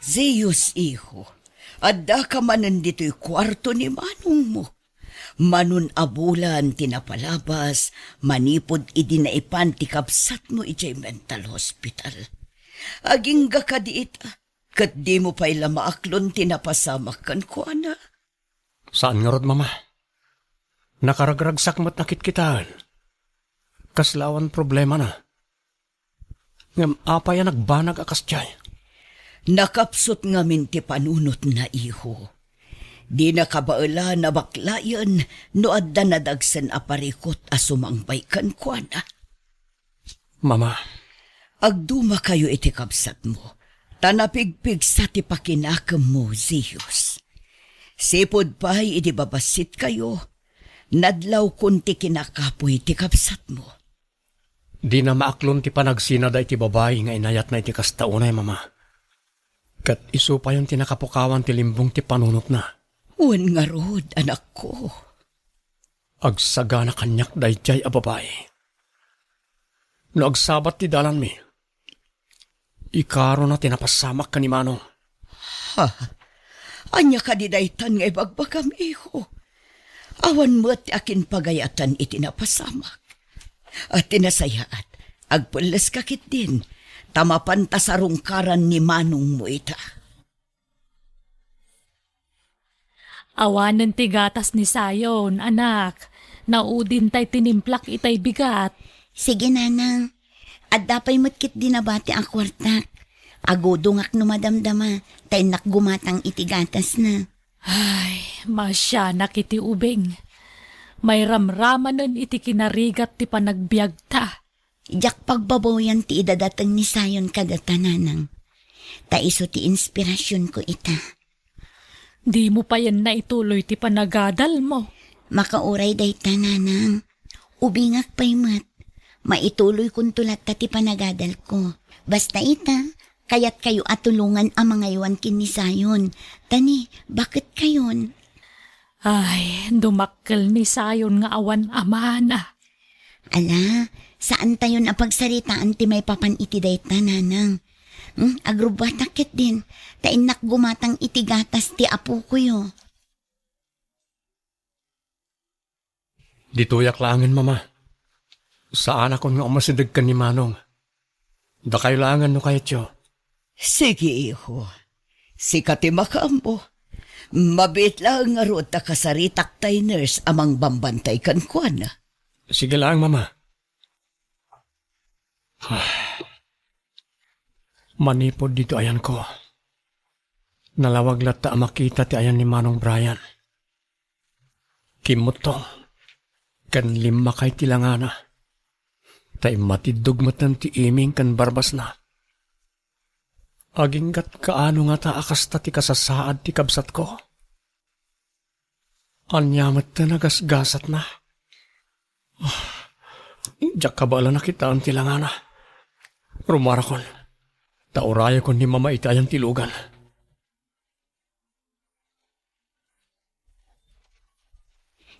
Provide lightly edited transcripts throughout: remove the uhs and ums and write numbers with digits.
Zeus, iho, adda ka manan dito'y kwarto ni manong mo. Manun abulan tinapalabas, manipod idinaipan ti kapsat mo ijay mental hospital. Aging ga ka diit, kat di mo pa'y lamaaklon tinapasamak kan ko, ana. Saan nga rod, mama? Nakaragragsak mat nakit kitaan. Kaslawan problema na. Ngam apa yan nagbanag akas tiyay. Nakapsot ngamin ti panunot na iho. Di nakabaala na baklayan no adda nadagsan aparikot asumangbay kan kuana. Mama, Agduma kayo iti kapsat mo. Tanapigpig sa ti pakinakam mo, Zeus. Sipod pa'y iti babasit kayo. Nadlaw kun ti kinakapoy ti kapsat mo. di na maaklon ti panagsina da iti babae nga inayat na iti kastaunay, mama. Kat iso pa yung tinakapukawan ti limbong ti panunot na. Uwan nga rod, anak ko. Agsaga na kanyak da iti a babae. No agsabat ti dalan mi. Ikaro na tinapasamak ka ni Manong. Ha? Anya ka di daytan nga ibagbagam, iho. Awan mo at akin pagayatan itinapasamak. At tinasayaat, agpulas kakit din, tamapanta sa rungkaran ni Manong mo ita. Awanan ti gatas ni Sayon, anak. Naudin tay tinimplak itay bigat. Sige, nanang. At dapay matkit dinabati ang kwartak. Agodongak no madamdama, tay nakgumatang itigatas na. Ay, masya nakiti ubing. May ramramanan iti kinarigat ti panagbiag ta. Jak pagbabawayan ti idadatang ni Sayon kadata, nanang. Taiso ti inspirasyon ko ita. Di mo pa yan na ituloy ti panagadal mo. Makauray day ta, nanang. Ubingak pa'y mat. Maituloy kong tulat ta ti panagadal ko. Basta ita, kaya't kayo atulungan ang mga iwan kin ni Sayon. Tani, bakit kayon? Ay, dumakkel ni Sayon nga awan amana. Ala, saan tayo na pagsaritaan ti may papan iti day ta, nanang? Agrubatakit din. Tainak gumatang itigatas ti apo ko yo. Dituyak langin, mama. Saan ako nga umasidag ka ni Manong? Da kailangan no kayat yo. Sige, iho. Sikati makambo. Mabit lang nga rod ta kasaritak tay nurse amang bambantay kan kuana. Sige lang, mama. Manipod dito ayan ko. Nalawag lata makita ti ayan ni Manong Brian. Kimutong. Kan lima kay tilangana. Tay matidugmatan ti iming kan barbas na. Aginggat kaano nga ta akas ta ti kasasaad ti kabsat ko. Anyamat ta nagasgasat na. Diyak kabala na kita ang tilangana. Rumarakon. Tauraya ko ni mama itayang tilugan.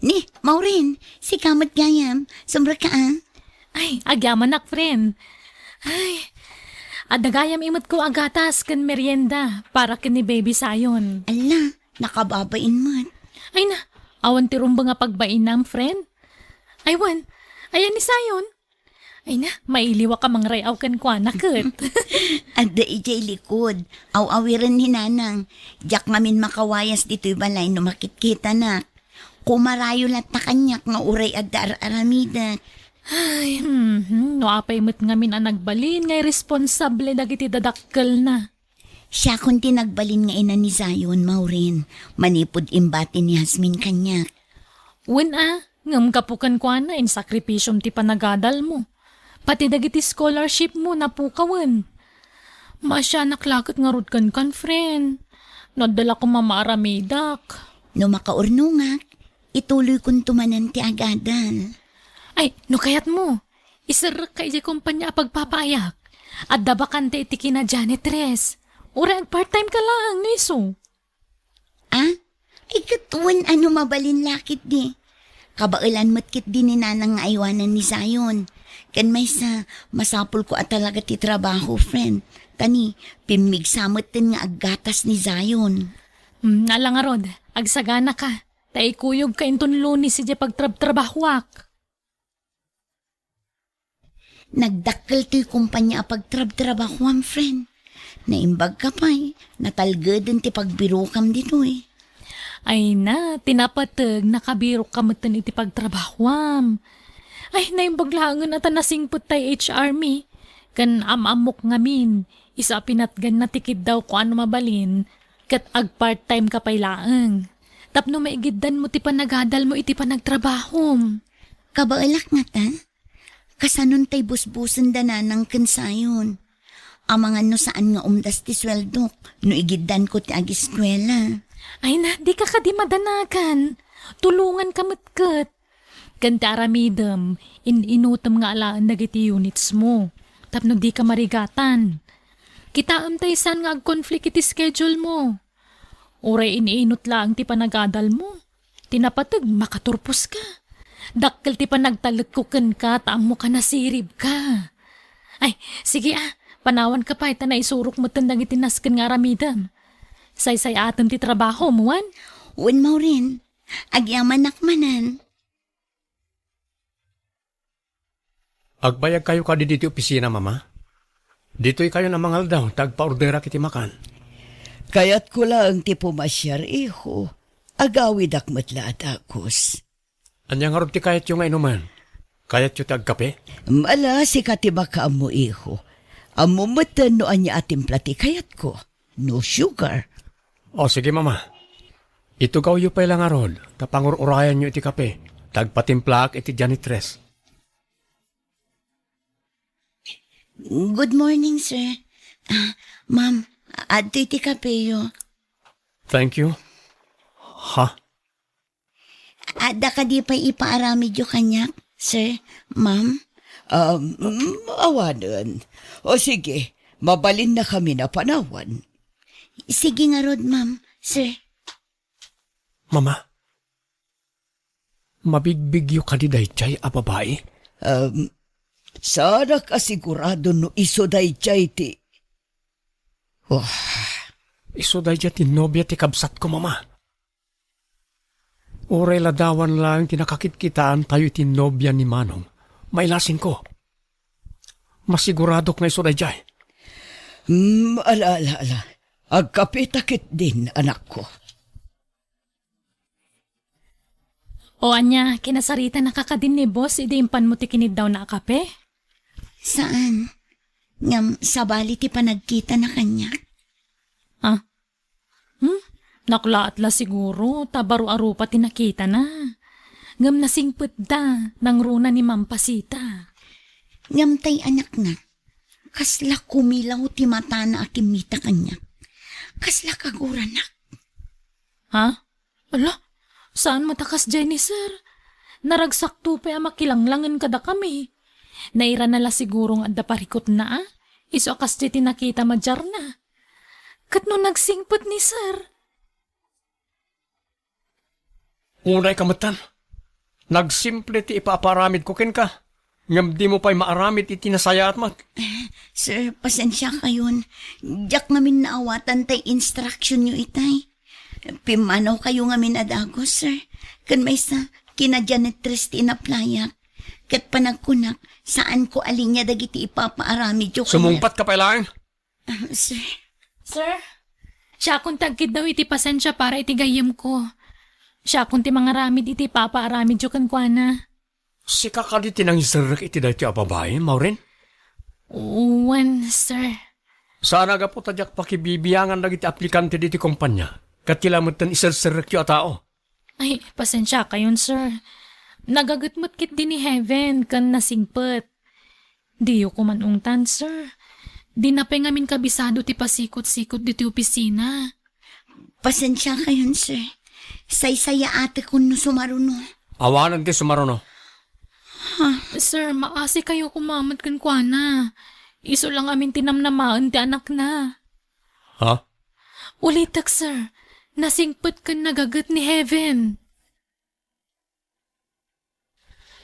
Ni, Maureen, si kamat gayam. Sombra ka ah. Ay, agyaman nak, friend. Ay, adagayam imot ko agatas kan merienda para kin ni baby Sayon. Ala, nakababain mat. Ay na, awan ti rumba nga pagbainam, friend. Aywan, ayan ni Sayon. Ay na, mailiwa ka mangrayaw kan kwa nakit. Adda ijay likod. Aw-awiran ni nanang. Jak ngamin makawayas dito'y balay no makikita na. Kumarayo lat na kanyak nga uray adda aramida. Ay, no apay mo't ngamin ang nagbalin ngay responsable dagiti dadakkel na. Siya kung tinagbalin nga ina ni Zion, Maureen. Manipod imbati ni Hasmin kanyak. Wen ngam kapukan kwa na in sakripisyom ti panagadal mo. Pati dagiti scholarship mo napukawan. Masya naklakot nga rod kan friend. Nadala ko mamaaramidak. No makaurnungak, ituloy kong tumanan ti agadal. Ay, no kayat mo. Isarek ka iti kumpanya pagpapayak. At dabakante iti kina janitress. Urang part-time ka lang, niso. Ah? Ay katuan ano mabalin lakit di. Kabailan matkit din ni nanang aywanan ni Zion. Kan may sa masapul ko at talaga ti trabaho, friend. Tani, pimigsamot din nga aggatas ni Zion. Alang nga rod, agsagana ka. Taikuyog ka inton lunis si pagtrabtrabahwak. Nagdakkel to'y kumpanya pagtrab-trabahuam, friend. Naimbag ka pa'y, natalgadin ti pagbirokam dito eh. Ay na, tinapatag, nakabiro ka matan iti pagtrabahwam. Ay, naimbaglangan na tanasingput tay HR me. Kan amamok ngamin, isa pinatgan na tikid daw ko ano mabalin, kat ag part-time ka pa'y laang. Tapno maigiddan mo ti panagadal mo iti panagtrabahom. Kabaalak nga ta, kasanon tay busbusan dananang kansayon. Amangan no saan nga umdas ti sweldo, no igiddan ko ti agiskwela. Ay na, di ka di madanagan. Tulungan ka matkat. Kanta aramidam, inutam nga alaan nagiti units mo. Tapno di ka marigatan. Kita tay san nga ag-conflict iti schedule mo. Uray iniinot lang ti panagadal mo. Tinapatag, makaturpos ka. Dakkel ti panagtalagkukan ka, taam mo ka nasirib ka. Ay, sige panawan ka pa, ita na isurok mo tandang itinaskan nga aramidam. Say-say atam ti trabaho mo, wan? Wan mo rin, agyaman nakmanan. Agbayag kayo ka dito opisina, mama. Dito'y kayo na mangal daw, tagpa-ordera kiti makan. Kaya't ko lang ti pumasyar, iho. Agawid akmatla at akos. Anyang harap ti kayat yung nga inuman. Kayat yung tagkape? Mala si katibaka mo, iho. Amo matan no anya atimpla ti kayat ko. No sugar. O sige, mama. Ito gaw yu pa ilang arod. Tapangururayan nyo iti kape. Tagpatimplak iti janitress. Good morning, sir. Ma'am, adto iti kapeyo. Thank you. Ha? Ada ka di pa ipaaramid yung kanyak, sir, ma'am? Awanan. O sige, mabalin na kami na panawan. Sige nga rod, ma'am, sir. Mama, mabigbig yu kadiday chay a babae? Sana kasigurado no iso day chay ti. Iso day ti nobya ti kabsat ko, mama. Uray ladawan lang tinakakitkitaan tayo ti nobya ni Manong. Mailasin ko. Masigurado nga iso day chay. Ala. Agkapitakit din, anak ko. O anya, kinasarita nakakadin ni boss, idimpan mo ti kinid daw na kape? Saan? Ngam, sabali ti panagkita na kanya. Naklaat la siguro, tabaru-aro pa tinakita na. Ngam nasingput da, nang runa ni Mampasita. Ngam tay anak nga, kasla kumilaw ti mata na akimita kanya. Kasla kaguranak. Ha? Ala, saan matakas Jenny, sir? Naragsakto pa makilanglangan kada kami. Naira nala sigurong adda parikot na Iso akas di tinakita madjar na. Kat no nagsingput ni sir. Unay kamatan. Nagsimple ti ipaaparamid ko ken ka. Ngam di mo pa'y maaramid iti nasaya at mat. Sir, pasensya kayon. Diyak ngamin naawatan tay instruction nyo itay. Pimanaw kayo ngamin adagos, sir. Kan may sa kinadjanitress ti inaplayak. Kat panagkunak, saan ko alinya dagiti ipapaaramid yung Sumungpat ka pa lang. Sir, Sir, siya kung tagkid daw iti pasensya para iti gayam ko. Siya kung ti mga ramid iti papaaramid yung kankwana. Si kakaditi nang isarek iti dahi ti ababae, Maureen? Uwan, sir. Sana ga po tadyak pakibibiyangan lagi ti aplikante diti kumpanya. Katilamutan isarek yung tao. Ay, pasensya kayon, sir. Nagagatmut kit din ni Heaven kan nasingpet. Diyo ko manungtan, sir. Di na pa ngamin kabisado ti pasikot-sikot diti opisina. pasensya kayon, sir. Say-saya ate kun no sumaruno. Awanan ti sumaruno. Sir, maasi kayo kumamat kan kuana. Iso lang amin tinamnamaan ti anak na. Ha? Ulitak, sir. Nasingpet kan nagagat ni Heaven.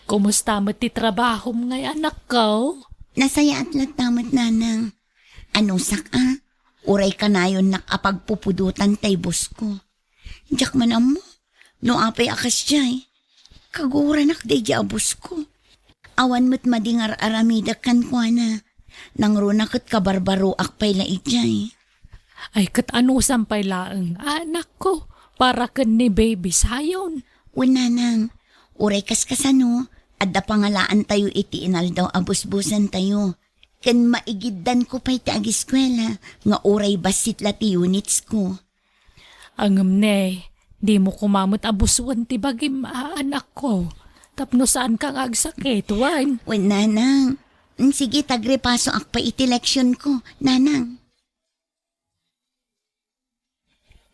Kumusta mo ti trabaho ngay anak ko? Nasaya at latamat nanang. Ano saka? Uray ka na yun nakapagpupudutan tay bus ko. Diyak man mo, no apay akas jay. Kagura nak day di abus ko. Awan mo't madingar aramida kan kwa na. Nang runakot kabarbaro akpay la ijay. Ay kat ano sampay laeng, anak ko, para kan ni baby sayon. Una nang, uray kaskasano, adda pangalaan tayo iti inal daw abus-busan tayo. Kan maigiddan ko pa'y ti agiskwela, nga uray basit la ti units ko. Angam ne, di mo kumamot abusuan ti bagim anak ko. Tapno saan kang agsakit, wan? Wen nanang, sige tagrepaso akpa iti leksyon ko, nanang.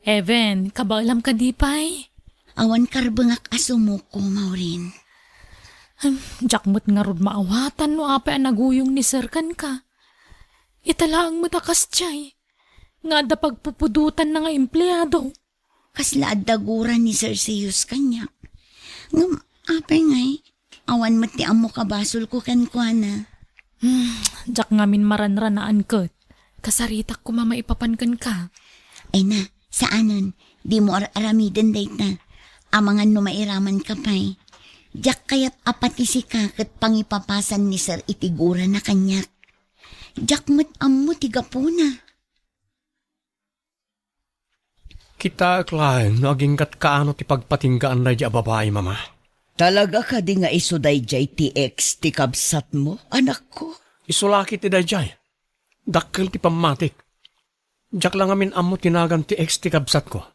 Evan, kabaalam ka di pa'y? Awan karbengak asumo ko, Maureen. Jakmut nga rod maawatan no ape ang naguyong ni Sirkan ka. Italaang mo takas tiyay. Nga da pagpupudutan na nga empleyado. Kasla daguran ni Sir Siyus kanyak. Ngam, ape ngay, awan mati amo kabasol ko kankwana. Jak ngamin maranranaan kat. Kasaritak ko mamaipapankan ka. Ay na, saanon, di mo aramiden day na. Amangan no mairaman ka pa'y. Diyak kayat apati si kakat pangipapasan ni Sir itigura na kanyak. Diyak mo't ammo tiga po na. Kita klaeng naging kat kaano ti pagpatinggaan na di babae, mama. Talaga ka di nga isuday jay ti ex ti kabsat mo, anak ko. Isulaki ti dayjay. Dakkel ti pamatik. Diyak lang amin amo tinagan ti ex ti kabsat ko.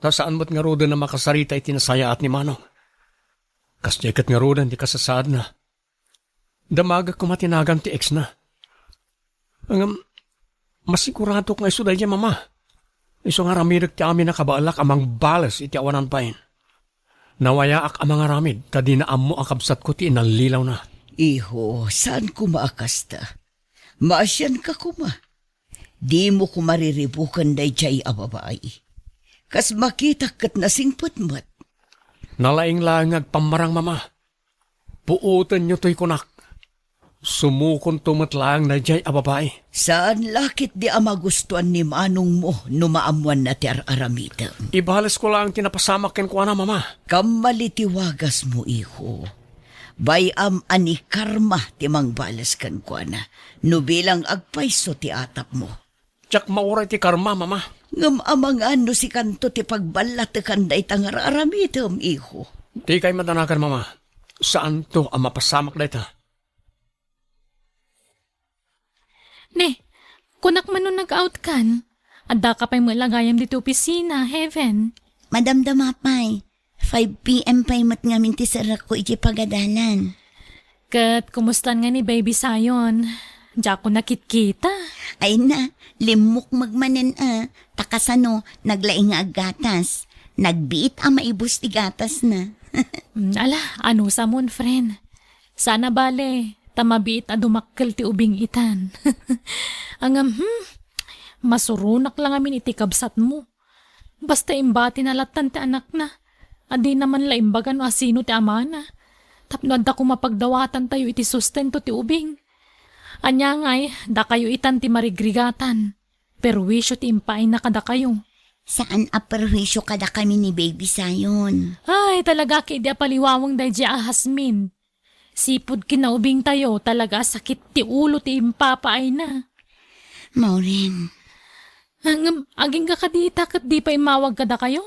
Saan mo't nga roda na makasarita iti nasaya at ni Manong. Kas jaket nga roda di kasasaad na. Damaga ko matinagan ti ex na. Ang masigurado nga iso dahil mama. Iso nga ramidag ti amin na kabaalak amang balas iti awanan pain. Nawayaak amang aramid tadi na amo akabsat ko ti inalilaw na. Iho, saan ko maakasta? Maasyan ka kuma. Di mo ko mariribukan day jay ababae. Kas makita kat nasingput mo't. Nalaing lang nagpamarang mama. Puutan nyo to'y kunak. Sumukon tumatlang na jay ababay. Saan lakit di ama gustuan ni manong mo numaamuan na ti araramida? Ibalas ko lang tinapasamak ken kuana mama. Kamalitiwagas mo, iho. Bayam ani karma ti mangbalas kan kuana. Nubilang agpaiso ti atap mo. Tsak mauray ti karma mama. Ngam amang ano si kanto ti pagbalat ti kanday tangar aramidam, iho. Di kay matanakan mama. Saan to ang mapasamak na ito? Ne, kunak man nun nag-out kan. Adda ka pa'y malagayam dito opisina, Heaven. Madamdama pa'y, 5 p.m. pa'y mat ngamin ti sarak ko iti pagadalan. Kat, kumustan nga ni baby sayon. Diya ko nakitkita. Ay na, limok magmanen takasano, naglaing nga aggatas. Nagbiit maibus ti gatas na. Ala, ano sa mon, friend? Sana bale, tamabiit a dumakkel ti ubing itan. Angam, masurunak lang amin iti kabsat mo. Basta imbati na latan ti anak na. Adi naman la imbagan o asino ti amana. Tapno adda ko mapagdawatan tayo iti sustento ti ubing. Anya ngay, da kayo itan ti marigrigatan. Pero wisyo ti impain na kada kayo. Saan aperwisyo kada kami ni baby sayon? Ay, talaga kay di paliwawang dahi Hasmin. Sipod kinaubing tayo, talaga sakit ti ulo ti impapaay na. Maureen. Aging ka kadita kat di pa imawag kada kayo?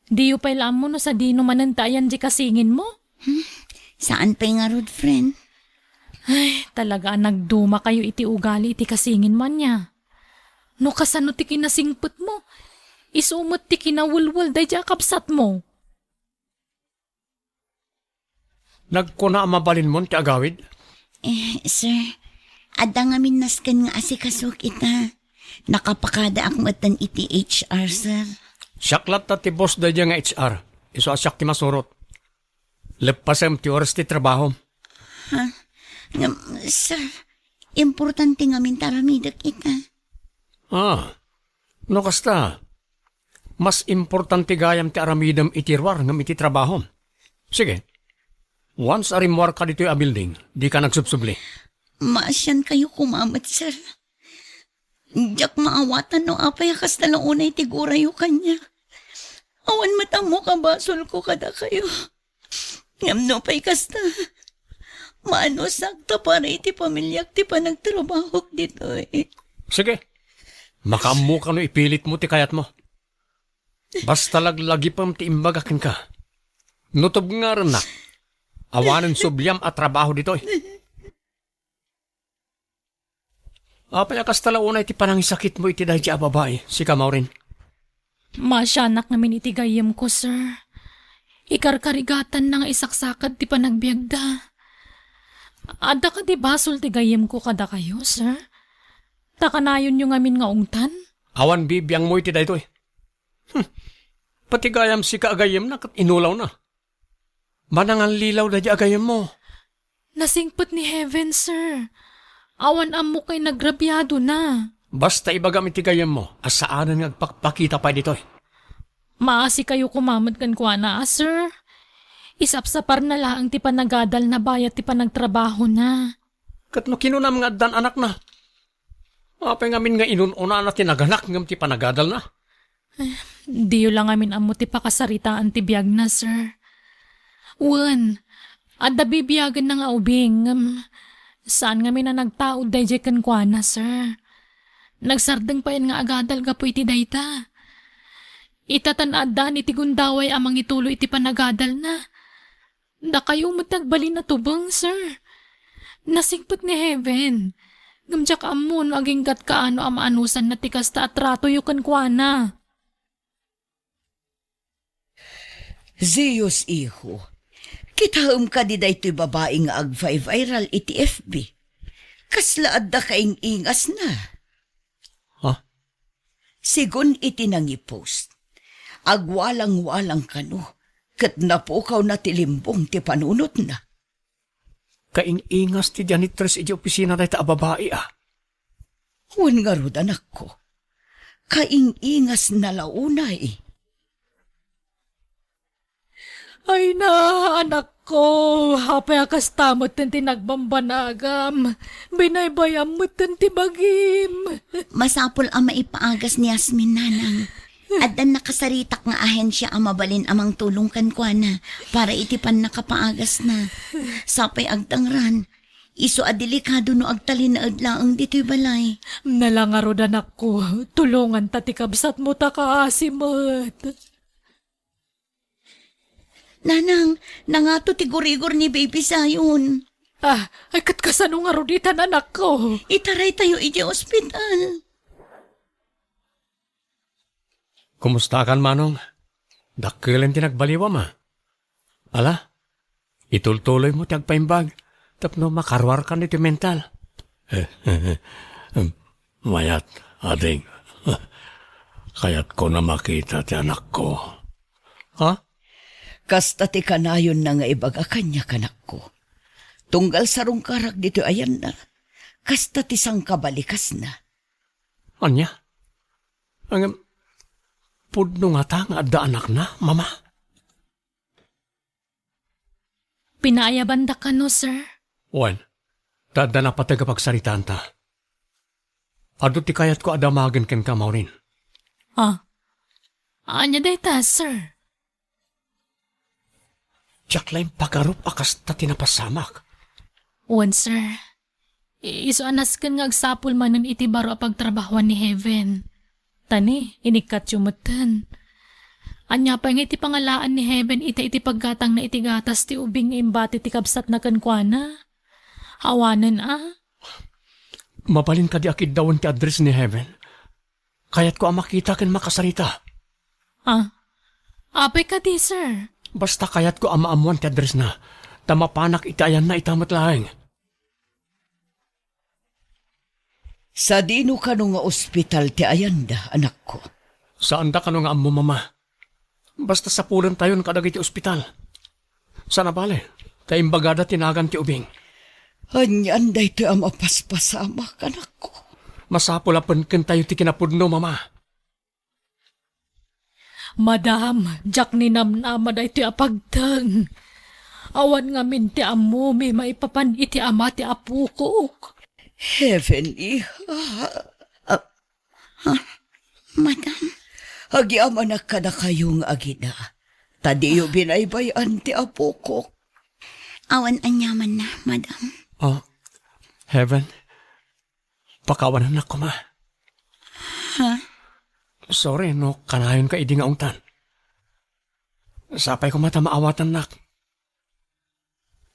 Di yu pa ilam mo no sa di numanantayan di kasingin mo? Saan pa'y nga road, friend? Ay, talaga nagduma kayo iti ugali iti kasingin man niya. No kasano ti kinasingput mo? Isumot ti kinawulwul dahi kapsat mo. Nagkuna ang mabalin mo ti agawid? Sir, adda nga minaskan nga asikasok ita. Nakapakada akong atan iti HR, sir. Syaklat ta ti boss da nga HR. Iso asyak ti masurot. Lepasem ti oras ti trabaho. Sir, importante nga mintaramidak ita. No kasta. Mas importante gayam ti aramidam itirwar ngam iti trabaho. Sige. Once arimwar ka dito a building, di ka nagsubsubli. Maasyan kayo kumamat, sir. Jak maawatan no apay kas unay tigura yu kanya. Awan matang mo kabasol ko kada kayo. Ngam no pay kasta. Maano sakta para iti pamilyak ti pa nagtrabaho dito eh. Sige, makaammo ka no ipilit mo ti kayat mo. Basta laglagi pam ti imbagakin ka. Nutob nga rin na. Awanan subyam at trabaho dito eh. Apay akas talaunay ti panangisakit mo iti dahi ti babae, si Kamaurin. Masyanak namin itigayam ko, sir. Ikarkarigatan na nga isaksakad ti panagbiagda. Ada ka di basol ti gayam ko kada kayo, sir? Takanayon yung amin nga ungtan? Awan bibiyang mo iti dayto eh. Pati gayam si kaagayam na kat inulaw na. Manangan lilaw da di agayam mo. Nasingpot ni Heaven, sir. Awan amo kay nagrabyado na. Basta ibagam iti gayam mo, asaanan nga agpakpakita pa dito eh. Maasi kayo kumamad kan kwa na, sir. Isapsapar na lang ti panagadal na bayat ti panagtrabaho na. Kat no kinunam nga dan anak na. Apay ngamin nga inununa na tinaganak ngam ti panagadal na. Diyo lang amin amo ti pakasaritaan ti biyag na, sir. Wan, adda bibiyagan na nga ubing. Saan ngamin na nagtaod day kan kwa na, sir? Nagsardeng pa yan nga agadal gapo iti dayta. Itatanadaan iti gundaway amang ituloy iti panagadal na. Da kayo matagbali na tubang, sir. Nasingpot ni Heaven. Gamjak amon aging gat kaano amaanusan na tikasta at rato yukan kwa na. Zeus iho, kitaam ka di daytoy babae nga ag-5 viral iti FB. Kaslaad da kaing ingas na. Ha? Sigun iti nangi-post. Agwalang-walang kano, kat napukaw na tilimbong ti panunot na. Kaing-ingas ti janitress iti opisina na ita babae ah. Huwag nga rod anak ko, kaing-ingas na launay. Ay na, anak ko, hapay akas tamot ng tinagbambanagam. Binaybayam mo ng tibagim. Masapol ang maipaagas ni Yasmin nanang. At dan nakasaritak nga ahensya ang mabalin amang tulong kan kwa na para itipan nakapaagas na. Sapay agtangran. Iso adelikado no agtalin na adlaang dito'y balay. Nalangarod anak ko, tulungan tatikabsat mo takaasimot. Nanang, nangato tigurigor ni baby sayon. Ay katkasano nga roditan anak ko. Itaray tayo iti ospital. Kumusta kan manong? Dakkilen tinagbaliwa ma. Ala, itultuloy mo tiyagpaimbag. Tapno makarwar ka nito mental. Mayat, ading. Kaya't ko na makita ti anak ko. Ha? Kasta ti kanayon na nga ibaga kanya kanak ko. Tunggal sarong karak dito ayan na. Kasta ti sang kabalikas na. Anya? Ang pudno nga ta nga adda anak na, mama? Pinayabanda ka no, sir? Wan, dada na patay kapag saritaan ta. Ado ti kayat ko adamagan ken ka maurin. Anya dayta, sir? Diyak lang pagarup akas ta tinapasamak. Wan, sir. Iso anas kan nga agsapul manan iti baro a pagtrabahuan ni Heaven. Tani, inikat yumutan. Anya pa nga iti pangalaan ni Heaven iti paggatang na iti gatas ti ubing imbati ti kabsat na kankwana. Hawanan Mabalin ka di akid dawan ti address ni Heaven. Kaya't ko ang makita ken makasarita. Apay ka di, sir. Basta kaya't ko ang maamuan ti address na. Tamapanak itayan na itamat lahing. Sa dino ka nga ospital ti ayanda, anak ko. Saan da ka nga amo mama? Basta sa pulan tayo kadagay ti ospital. Sana bale, taimbagada tinagan ti ubing. Anyan day ti ang mapaspasama, anak ko. Masapulapan ken tayo ti kinapudno, mama. Madam, jak ni namnama da iti apagtang. Awan nga min ti amo, may maipapan iti ama ti apu ko. Heaven, iha. Madam, Hagyamanak ka na kayong agina. Tadiyo binaybayan ti apo ko. awan anyaman na, madam. Oh, Heaven, pakawanan ako ma. Sorry, no, kanayon ka idi nga ungtan. Sapay ko mata maawatan nak.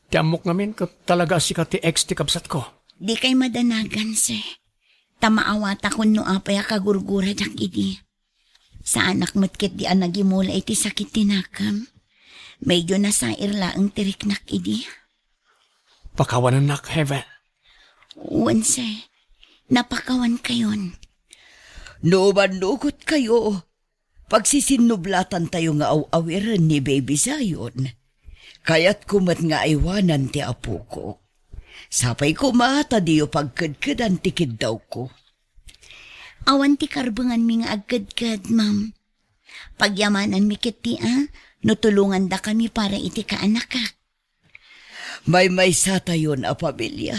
Tiamok ngamin ko talaga si ka ti ex ti kabsat ko. Di kay madanagan, sir. Tamaawata kun no apay kagurgura jak idi. Sa anak matkit di ang nagimula iti sakit tinakam. Medyo nasair laang tiriknak idi. Pakawanan nak, Heaven. Uwan, sir. Napakawan kayon. No manugot kayo. Pagsisinublatan tayo nga awiran ni Baby Zion. Kaya't kumat nga aywanan ti apo ko. Sapay ko mata diyo pagkadkadan tikid daw ko. Awan ti karbangan mi nga agkad-kad, ma'am. Pagyamanan mi kiti, no tulungan da kami para iti kaanak ka. May sa tayo na pamilya.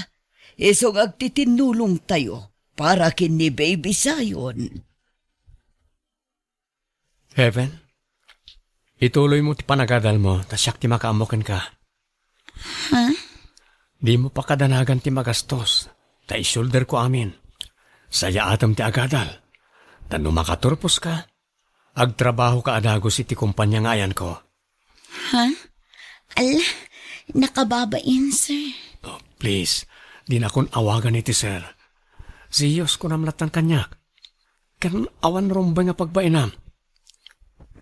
Isong agtitinulong tayo para kin ni Baby Zion. Heaven, ituloy mo ti panagadal mo, tasyak ti makaamokan ka. Ha? Di mo pa kadanagan ti magastos, ta isulder ko amin. Saya atam ti agadal. Tano makaturpos ka, agtrabaho ka adagos iti kumpanya nga ayan ko. Ha? Ala, nakababain, sir. Oh, please, di na kon awagan iti sir. Siyos ko namlatan kanyak. Kan awan rumbay nga pagbainam.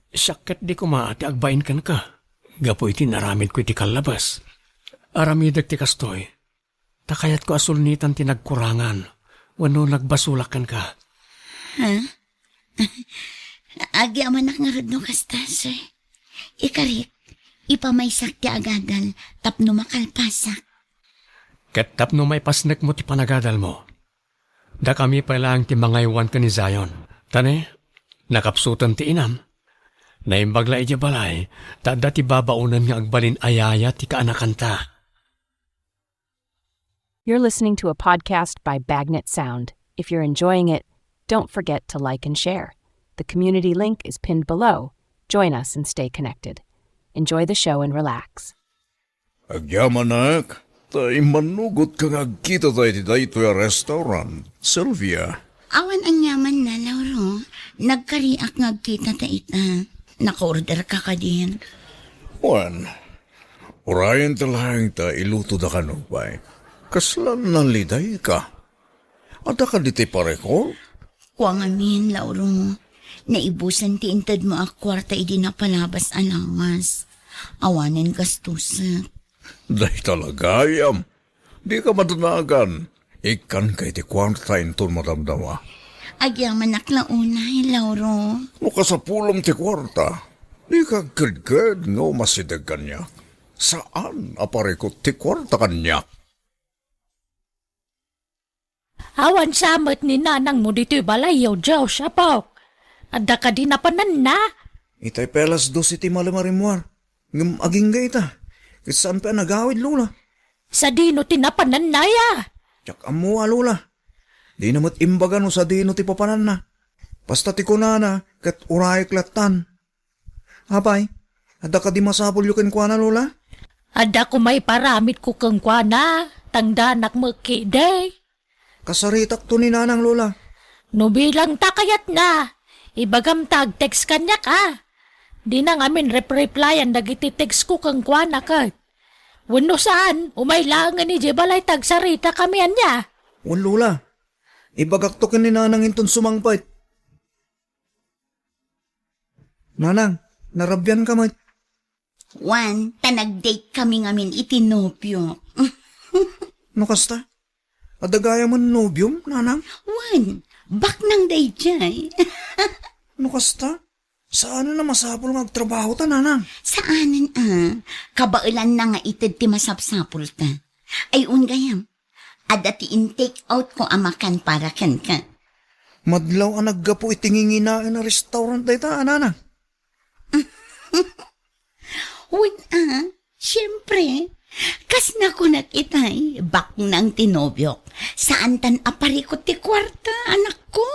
Syakit di ko maati agbain kan ka. Gapo iti naramid ko iti kalabas. Aramidag ti kastoy. Takayat ko asulnitan ti nagkurangan. Wano nagbasulakan ka. Ha? Agi amanak nga radno kasta, sir. Ikarik, ipamaysak ti agadal, tapno makalpasak. Ket tapno may pasnek mo ti panagadal mo. Da kami palang ti mangaywan ka ni Zion. Tane, nakapsutan ti inam. Naimbagla iti balay, tada ti babaunan nga agbalin ayaya ti kaanakanta. You're listening to a podcast by Bagnet Sound. If you're enjoying it, don't forget to like and share. The community link is pinned below. Join us and stay connected. Enjoy the show and relax. Agyamanak, tay manugot kang agkita tayo ti dayto ya restaurant. Sylvia, Awan anyaman na, Lauro. Nagkariak ngagkita ta ita. Naka-order ka ka din. Juan, orayan talahang ta iluto da kanupay. Kaslan naliday ka. Ada ka diti pareko? Kuang amin, Lauro. Naibusan ti intad mo ak kwarta idi na palabas alangas. Awanin gastusak. Day talaga, yam. Di ka madanagan. Ikan kay ti kwarta inton madamdama. Agyaman aklaunay, Lauro. No kasapulong ti kwarta. Di ka gad-gad nga umasidag kanya. Saan aparekot ti kwarta kanya? Awan samot ni nanang mo dito'y balayaw, Diyo, sapok. Adda ka di napanan na. Itay pelas dos iti malamarimuar. Ngam aging ga ita. Kisaan pa nagawid, Lola. Sa dino tinapanan na ya. Tsak amuha, Lola. Di namat imbaga no sa dino ti papanan na. Basta ti kunana, kat uray klatan. Apay, ada ka di masapol yukin kwa na, Lola? Adda ko may paramit ko kang kwa na. Tangdanak mo kiday. Kasaritak to ni nanang, Lola. No bilang takayat na. Ibagam tag text kanya ka. Di na ngamin replyan dagiti text ko kang kwa na ka. Wano saan, umaylangan ni Jebalay tag sarita kami anya. Wan, Lola. Ibagak to kin ni nanang inton sumangpait. Nanang, narabyan ka, mat. Juan, tanag-date kami ngamin itinopyo. No kasta? Adagaya man nobyom, nanang? Juan, bak nang day jay. No kasta? Saan na masapol magtrabaho ta, nanang? Saanan kabailan na nga itid ti masapsapul ta. Ay gayam, ada ti in-take out ko amakan para kan ka. Madlaw ang naggapo itinginginain na restaurant day ta, nanang? Juan, siyempre, Kas na ko nakitay, bak ng tinobyok. Saan tan aparikot ti kwarta, anak ko?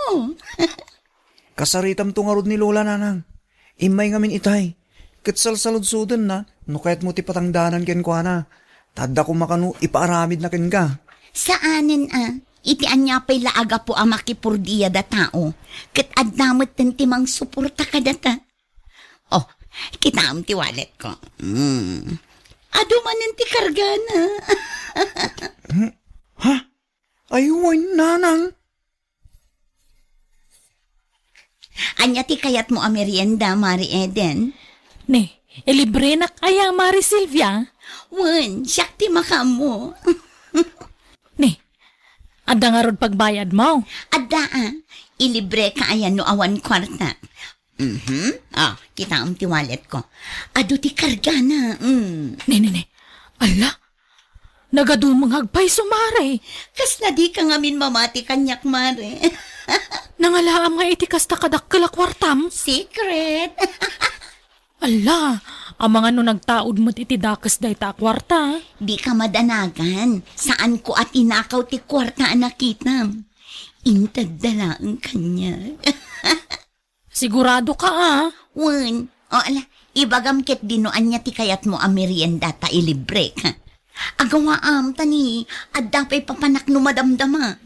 Kasaritam to nga rod ni Lola nanang. Imay ngamin itay. Kitsalsaludsudan na, no kaya't mo ti patangdanan ken kwa na. Tadda ko makano ipaaramid na ken ka. Saanin itian niya pa'y laaga po ang makipurdiya da tao. Kat adnamot tan timang suporta ka data. Oh, kita am ti wallet ko. Ado manin ti kargana. Aywan, nanang. Anya ti kayat mo a merienda, Mari Eden? Ne, libre na kaya Mari Silvia? Wan, siyak ti makamo. Ne, ada nga rod pagbayad mo. Adda ilibre ka ayan no awan kwarta. Kita am ti wallet ko. Ado ti kargana. Ne. Ala, nagadumang hagpay sumare. Kas na di ka ngamin mamati kanyak, Mare. Nangalaam nga iti kasta kadakkel a kwartam. Secret. Ala, ang mga no nagtaod mo't iti dakas day ta kwarta. Di ka madanagan. Saan ko at inakaw ti kwarta nakitam. Intad dala ang kanya. Sigurado ka Wan, ala, ibagam ket dinoan niya ti kayat mo ang merienda ta ilibre ka. Agawa tani, adda pa'y papanak no madamdama.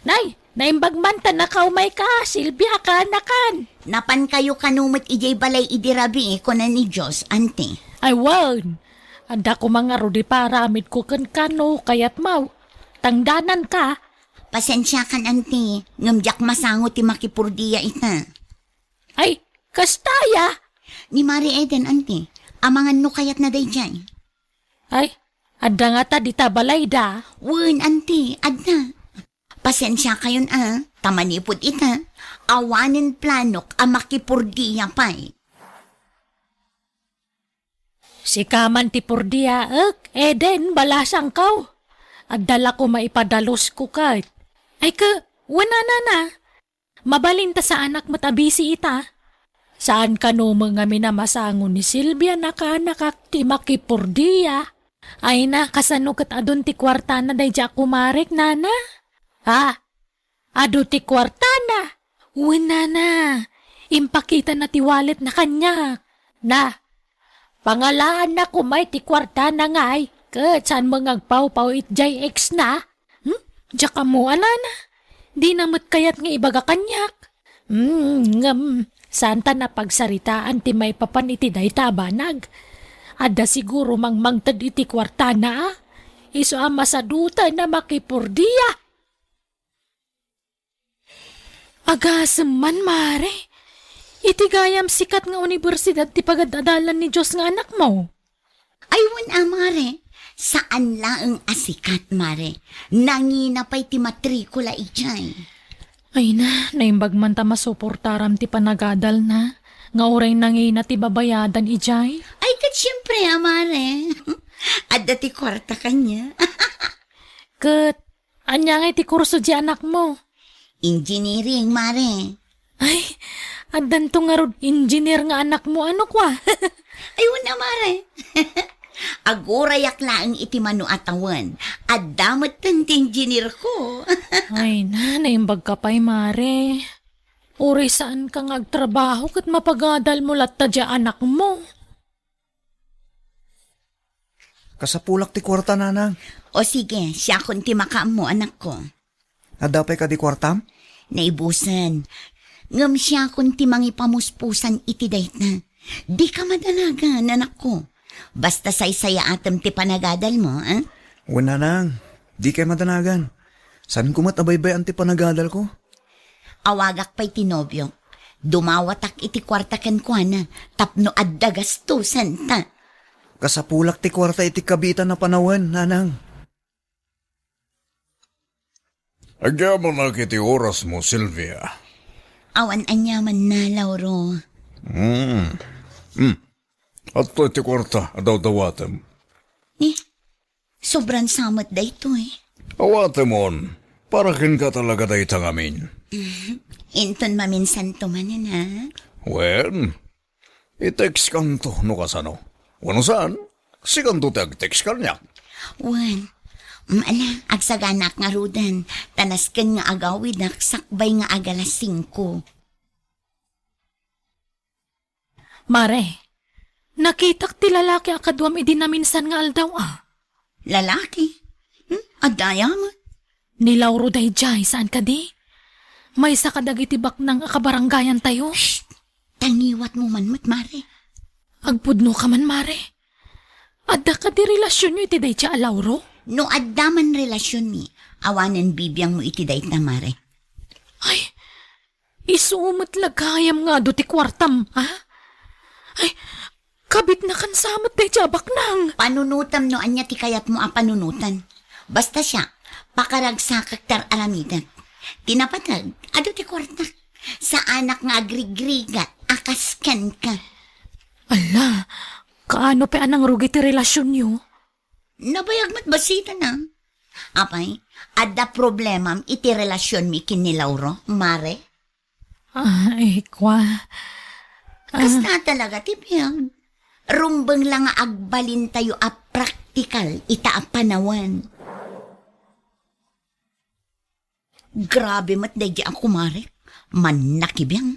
Nay, naimbagman ta na kaumay ka, Silvia ka nakan. Napan kayo kanumot ijay balay idirabi ko na ni Diyos, ante. Ay wan, anda ko mga rodi paramid ko kan kano kayat mau. Tangdanan ka. Pasensya kan, ante. Ngamjak masango ti makipurdiya ita. Ay, kastaya. Ni Mari Eden, ante. Amangan no kayat na day dyan. Ay, anda nga ta di ta balay da. Wan, ante, adna. Pasensya kayon tamanipod ita. Awanin planok ang makipurdiya pa'y. Si kaman ti purdiya, Eden, balasang kaw. Adala ko maipadalos ko kahit. Ay ka, wana na. Mabalinta sa anak matabisi ita. Saan ka no mga minamasangon ni Silvia nakakak ti makipurdiya? Ay na, kasano kat adon ti kwartana day ja kumarek, nana? Ado ti kwartana. Wana na. Impakita na ti wallet na kanya. Na, pangalaan na kumay ti kwartana ngay. Kat saan mga agpaw-paw itjay ex na? Diya ka mo, alana. Di namot kayat nga ibaga kanyak. Santa na pagsaritaan ti may papan iti day tabanag. Ada siguro mangmangtad iti kwartana. Iso ang masaduta na makipurdiya. Agasem man, Mare. Iti gayam sikat nga universidad ti pagadadalan ni Diyos nga anak mo. Aywan, Mare. Saan laang asikat, Mare? Nangina pa'y ti matrikula ijay. Ay na, naimbag man ta masuportaram ti panagadal na. Nga oray nangina ti babayadan ijay. Ay, kat siyempre, Mare. Adda ti kwarta kanya. Kat, anya nga iti kurso di anak mo. Engineering, Mare. Ay, adan to nga rod, engineer nga anak mo, ano kwa? Aywan na, Mare. Agurayak laang iti mano atawan. At damat tanti engineer ko. Ay na, naimbag ka pa'y, Mare. Uri saan ka ngagtrabaho kat mapagadal mo latta di anak mo. Kasapulak ti kwarta, nanang. O sige, siya kun ti makaam mo, anak ko. Adapay ka di kwartam? Naibusan. Ngam siya kun ti mangipamuspusan iti dayt na. Di ka madalagan, anak ko. Basta saysaya atam ti panagadal mo, Wala nang. Di kay madanagan. San kumat abaybay ang ti panagadal ko? Awagak pa'y tinobyo. Dumawatak iti kwarta ken kuana. Tapno adda gastusan ta. Kasapulak ti kwarta iti kabitan na panawan, nanang. Agya mo na kiti oras mo, Silvia. Awan anyaman na, Lauro. At to iti kwarta, adaw-dawatem. Sobrang samot da ito Awatemon, para kin ka talaga da itang amin. Inton maminsan tumanan, ha? Wen, i-text kang to, no kasano. Wano saan? Sikan to text ka niya. Wan, agsaganak nga rudan, tanaskan nga agawid ak sakbay nga agalas 5. Mare, nakitak ti lalaki akadwam idinaminsan nga aldaw Lalaki? Adaya mo? Ni Lauro dayjay, saan ka di? May sa kadagitibak ng akabaranggayan tayo. Tangiwat mo man mare. Agpudno ka man, Mare. Adda ka di relasyon nyo iti dayjay a Lauro? No addaman relasyon mi, awanan bibiyang mo iti dayta mare. Ay, isumot lagayam nga do ti kwartam, ha? Ay, kabit na kan samot dayjay baknang. Panunutam no anya ti kayat mo a panunutan. Basta siya, pakaragsakak tar alamitan. Tinapatag, ado ti kwarta. Sa anak nga agrigrigat, akaskan ka. Ala, kaano pa anang rugi ti relasyon nyo? Nabayag mat basita na. Apay, adda problemam iti relasyon mi kin ni Lauro, mare. Ay, kwa. Kasta talaga ti piyang. Rumbeng lang nga agbalin tayo a praktikal ita a panawan. Grabe mat dayjay ang kumare. Manakibiyang.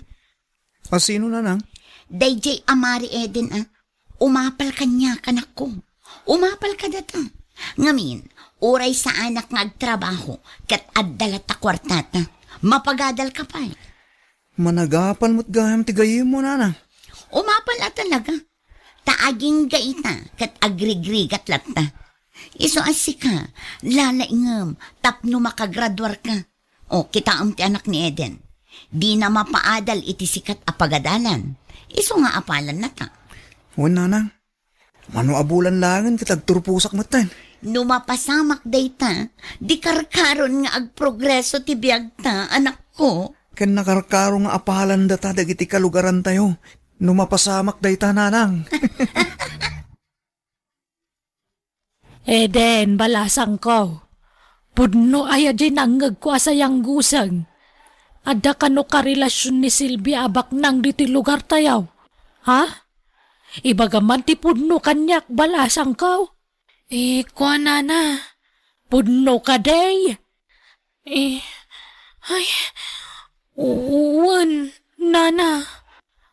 Sino na nang? Dayjay amari Eden umapal kanya kanak ko. Umapal ka data. Ngamin, uray sa anak nga agtrabaho kat addala ta kwartata. Mapagadal ka pa. Managapan mo't gayam ti gayim mo nana. Umapal at talaga. Taaging gaita kat agrigrigat latta. Iso asika, lalaingam, tapno makagradwar ka. O, kitaam ti anak ni Eden. Di na mapaadal iti sikat apagadalan. Iso nga apalan na ta. O nanang, mano abulan langan kitag turpusak matan. Numapasamak dayta, di karkaron nga agprogreso ti biyagta, anak ko. Ken nakarkaro nga apahalan data dagiti kalugaran tayo. Numapasamak dayta nanang. Eden, balasang ko. Pudno aya di nanggag ko asayang gusang. Ada kano karelasyon ni Silvia abak nang diti lugar tayaw. Ha? Ibagaman ti pudno kanyak balasang ko. Kwa nana. Pudno ka day. Ay, uwan, nana.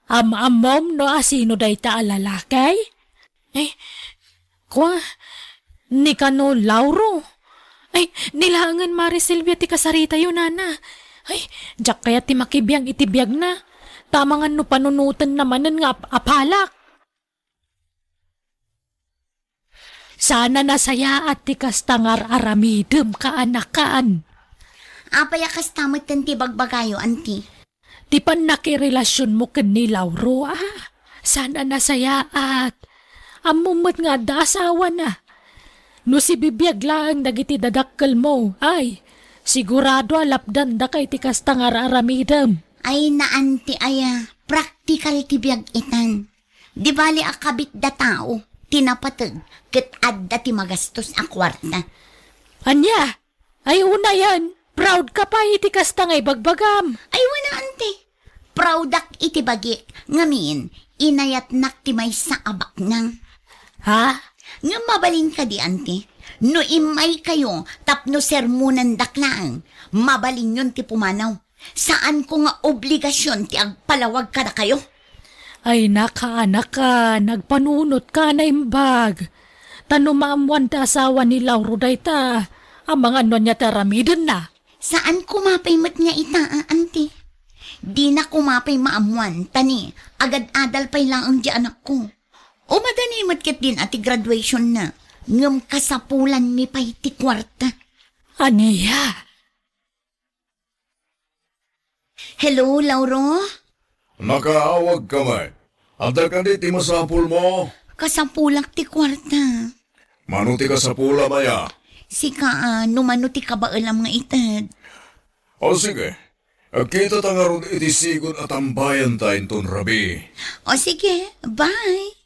Amom no asino day ta alalakay? Kwa, ni kano Lauro. Ay, nilangan Mari Silvia ti kasarita yun, nana. Ay, jak kaya ti makibiyang itibiyag na. Tamangan no panunutan namanan nga apalak. Sana nasaya at ti kastangar aramidem kaanakaan. Apaya kastamatan ti bagbagayo, anti. Di pa nakirelasyon mo ken ni Lauro, Sana nasaya at amumot nga da asawa na. No si bibiyag lang dagiti dadakkel mo, ay, sigurado alapdan da kay ti kastangar aramidem. Ay naanti aya, praktikal ti biyag itan. Di bali akabit da tao, tinapatag, ket adda ti magastos a kwarta. Anya, ay una yan, proud ka pa iti kastangay bagbagam. Ay wala ante, proudak iti bagik, ngamin, inayat nak ti may sa abak nang. Ha? Nga mabalin ka di, ante. No imay kayo, tapno sermonan daklaan. Mabalin yun ti pumanaw. Saan ko nga obligasyon ti agpalawag ka na kayo? Ay nakaanak ka, nagpanunot ka na imbag. Tanumaamuan ta asawa ni Lauro dayta. Ang mga niya taramidin na. Saan kumapay mat nga ita, ante? Di na kumapay maamuan, tani. Agad-adal pa'y lang ang di anak ko. O madani matkit din ati graduation na. Ngam kasapulan mi pa'y ti kwarta. Aniya? Hello, Lauro? Nakaawag ka may. Ada ka di masapul mo. Kasapulak ti kwarta. Manuti ka sa pula maya. Sika, numano ti kabaalam nga itad. O sige. Kita tangarod iti sigon at ambayan tayo ton rabi. O sige, bye.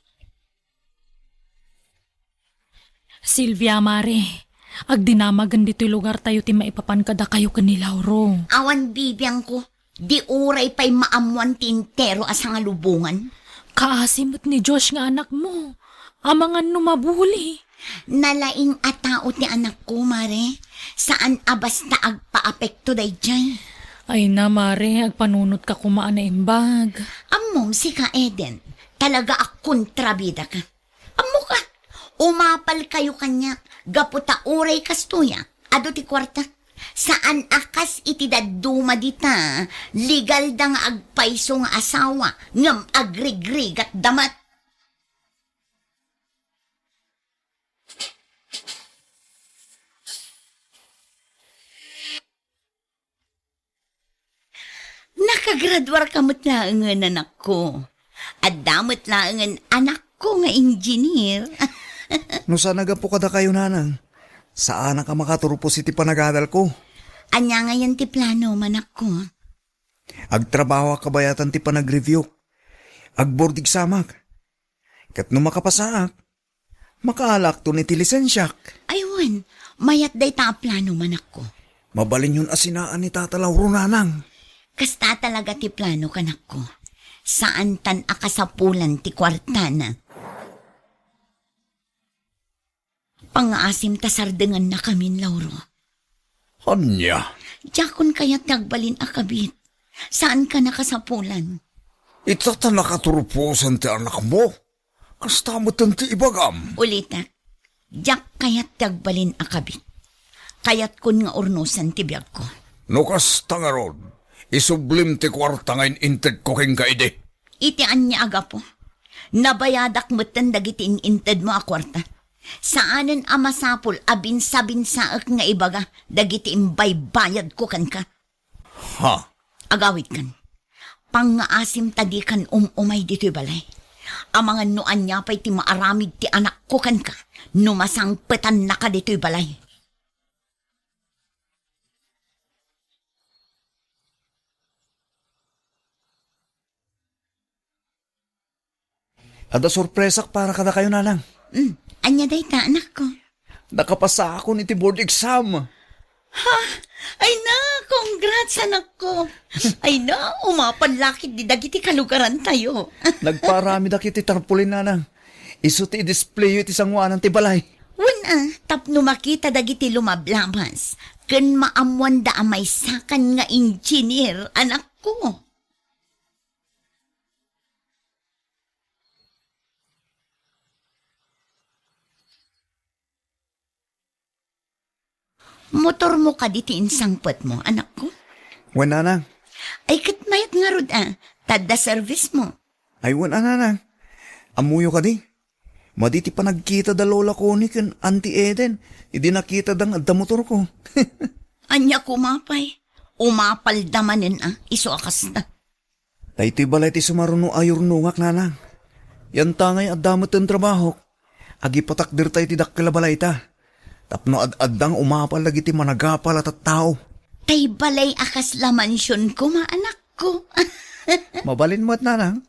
Silvia Mare, agdinamagan dito'y lugar tayo ti maipapan kada kayo ken ni Lauro. Awan bibiyang ko, di uray pa'y maamuan tintero as nga lubungan. Kaasimot ni Josh nga anak mo. Amangan no mabuli. Nalaing a tao ti anak ko, Mare. Saan abas na agpa-apekto day dyan? Ay na, Mare, agpanunot ka kumaan na imbag. Amom si ka, Eden. Talaga kontrabida ka. Amo ka. Umapal kayo kanya. Gaputa uray kastuya. Ado ti kwarta. Saan akas iti daduma dita? Legal da nga agpaiso nga asawa. Ngam agrigrig at damat. Nakagradwar kamot laangan anak ko. At damot laangan anak ko nga engineer. No sana po kada kayo nanang. Saan ka makaturupos iti panagadal ko? Anya ngayon ti plano manak ko. Agtrabaho ka bayatan ti panag-review. Agbordig samak. Kat no makapasaak, makaalak to ni ti lisensyak. Aywan, mayat day ta plano manak ko. Mabalin yun asinaan ni Tata Lauro nanang. Kasta talaga ti plano kanak ko. Saan tan akasapulan ti kwartana. Pangaasim tasardengan na kamin, Lauro. Anya, Jakon kaya tagbalin akabit. Saan ka nakasapulan? itata nakaturuposan ti anak mo. Kasta mo ti ibagam. Ulita, jak kaya tagbalin akabit. Kayat kun nga urnusan ti biyag ko. No kasta nga rod, isublim ti kwarta ngayon inted ko king kaide. Itian niya aga po. Nabayadak mo tan dagiti inted mo a kwarta. Saanen amasapol abinsa-binsaak nga ibaga dagiti imbay bayad ko kan ka. Ha? Agawit kan. Pangaasim tadi kan umay dito'y balay. Amangan noan niya pa'y ti maaramid ti anak ko kan ka. Numasangpetan na ka dito'y balay. Ada sorpresak para kada kayo nanang. Anya day ta anak ko. Nakapasa ako ni ti board exam. Ay na, congrats anak ko. Ay na, umapanlakit di dagiti kalugaran tayo. Nagparami da kiti tarpulin nanang. Iso ti display yu ti sangwanan ti balay. Una, tapno makita dagiti lumablamas. Ken maamuan da amay sakan nga engineer anak ko. Motor mo ka diti insangpot mo, anak ko. Wen nanang. Ay katmayat nga rod tadda service mo. Ay wen nanang. Amuyo ka di. Maditi pa nagkita da lola ko ni kan Auntie Eden. Hindi nakita dang adda motor ko. Anya kumapay. Umapal damanin iso akas na. Dahito balay ti sumaruno ayor nungak nanang. Yan tangay adamot ang trabaho. Agi patakdir tayo ti dakkel balay ta. Tapno ad-addang umapal lagi ti managapal at tao. Tay balay akas la mansyon ko, maanak ko. Mabalin mo at nanang.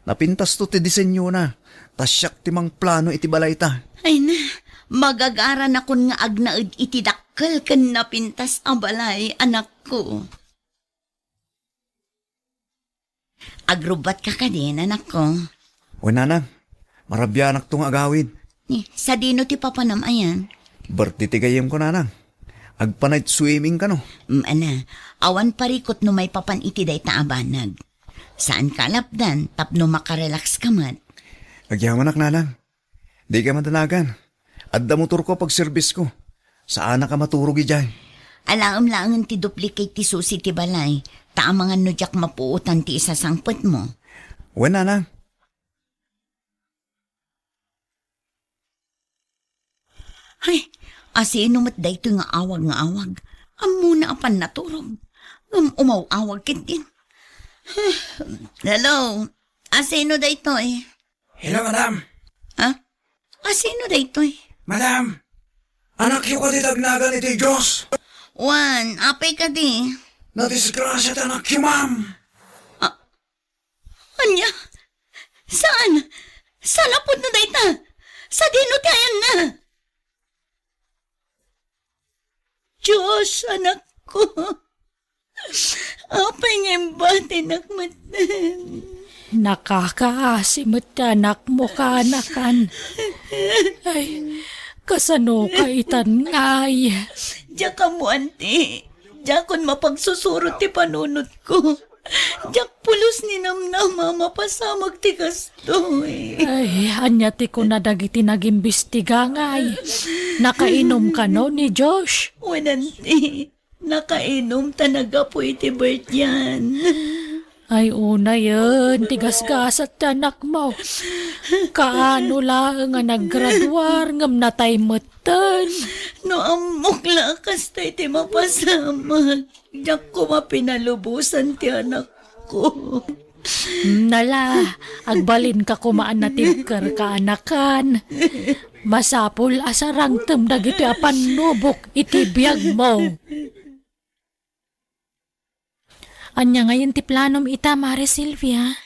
Napintas to ti disenyo na. Tasyak ti mang plano iti balay ta. Ay na, magagaran akon nga agnaid iti dakkel ken napintas ang balay, anak ko. Agrubat ka din, anak ko. O nanang, marabyanak tong agawid. Sa dino ti papanamayan. Berti ti gayem ko nanang. Agpanay swimming ka no. Ana, awan parikot no may papan iti day taabanag. Saan ka lapdan, tapno makarelax ka mat. Agyamanak nanang. Di ka madanagan. Adda motor ko pag service ko. Saan ka maturog ijay? Alaam-laangan ti duplicate ti susi ti balay. Taamangan no jak mapuutan ti isa sangpet mo. Wen nanang. Ay, asino mat dayto nga awag. Amuna apan naturog. Umaw-awag kitin. Hello, asino dayto Hello, madam. Ha? Asino dayto Madam, anak yung katitagnagan iti Diyos. Juan, apay ka di. Nadisgrasya ta anak yung ma'am. Anya? Saan? Saan apod na dayta? Sa dinutayan na. Diyos, anak ko. Apay nga embate nakmatan. Nakakaasimot anak mo ka, anakan. Ay, kasano ka itan ngay. Diyak ka mo, ante. Diyak kon mapagsusurot ti panunot ko. Diyak pulos ni namnama mapasamag ti kasto eh. Ay, anyati ko na dagiti nagimbestiga ngay. Nakainom ka no ni Josh? Wanante, nakainom tanaga po iti birth yan. Ay, una yun, tigas-gas at anak mo. Kaano lang nga naggraduar, ngam natay matan. No amok lakas tayo ti mapasamag. Diyak ko mapinalubusan ti anak ko. Nala, agbalin ka kumaan na tibkar ka anakan. Masapul asarang temdag iti apan nubok iti biyag mo. Anya ngayon ti planom ita, Mare Silvia?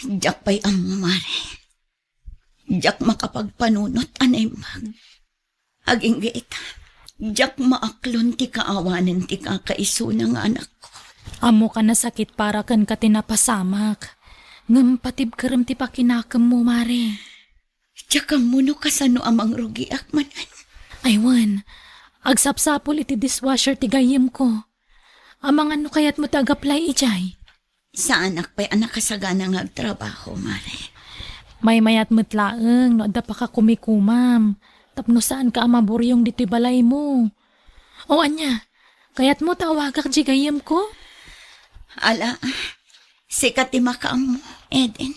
Diyak pa'y ang mare. Diyak makapagpanunot anay mag. Aging gaita. Diyak maaklon ti kaawanan ti kakaiso ng anak ko. Amo ka na sakit para kan ka tinapasamak. Ngam patib karam ti pakinakam mo, Mare. Diyak ang muno kasano amang rugi akmanan. Aywan, agsapsapol iti dishwasher ti gayem ko. Amang ano kaya't mo tagaplay ijay? Sa anak pa'y anak kasagana ng agtrabaho, mare. May mayat matlaeng, no da pa ka kumikumam. Tapno saan ka amaburyong dito'y balay mo. O anya, kaya't mo tawagak di gayem ko? Ala, sikat ti makaam mo, Eden.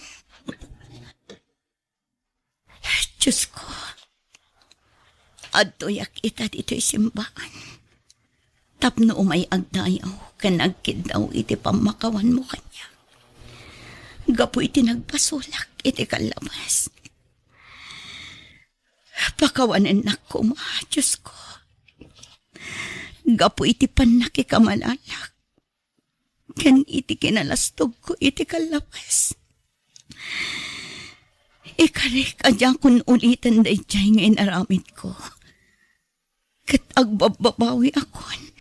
Diyos ko, adtoyak ita dito'y simbahan. Tapno umay agdayaw, kanagkid daw iti pamakawan mo kanya. Gapo iti nagpasulak, iti kalabas. Pakawanan na ko, Diyos ko. Gapo iti panakikamalalak. Kan iti kinalastog ko, iti kalabas. Ikarik, adya kun ulitan da iti ngayon aramid ko. Kat agbababawi akon.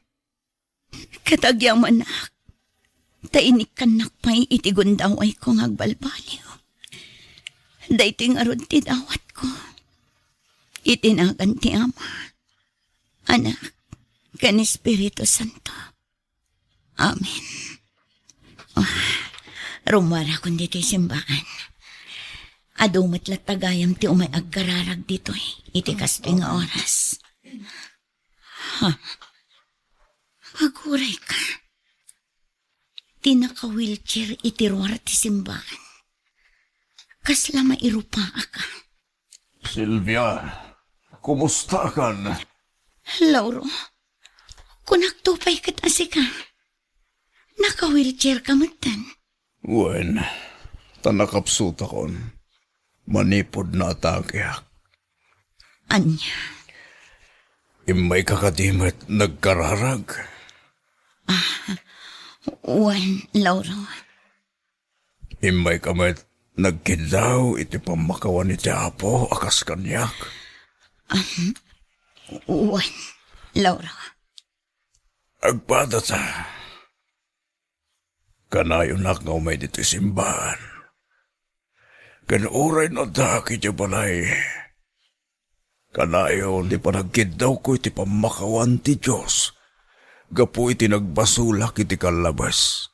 Katagyaman nak, tainikan nakpay iti gundaway ko ngagbalbaliw. Dayto yung arod ti dawat ko. Itinagan ti Ama, Anak, kan Espiritu Santo. Amen. Rumara kundi ti simbahan. Adumat lat tagayam ti umay agkararag dito iti kasto nga oras. Aguray ka. Tinaka-wheelchair itiruar ti simbahan. Kasla mairupa ka. Silvia, kumusta kan? Lauro, kunaktupay kat asika. Naka-wheelchair ka matan. Wen, tanakapsut akon. Manipod na atangkeak. Anya, Imay kakadimet nagkararag. Wan, Lauro. Imay kamet nagkidaw iti pamakawan iti Apo akas kanyak. Wan, Lauro. Agpada ta. Kanayo nak nga umay dito simbahan. Kanuray na daki di balay. Kanayo di pa nagkidaw ko iti pamakawan ti Diyos. Gapu iti nagbasulak iti kalabas.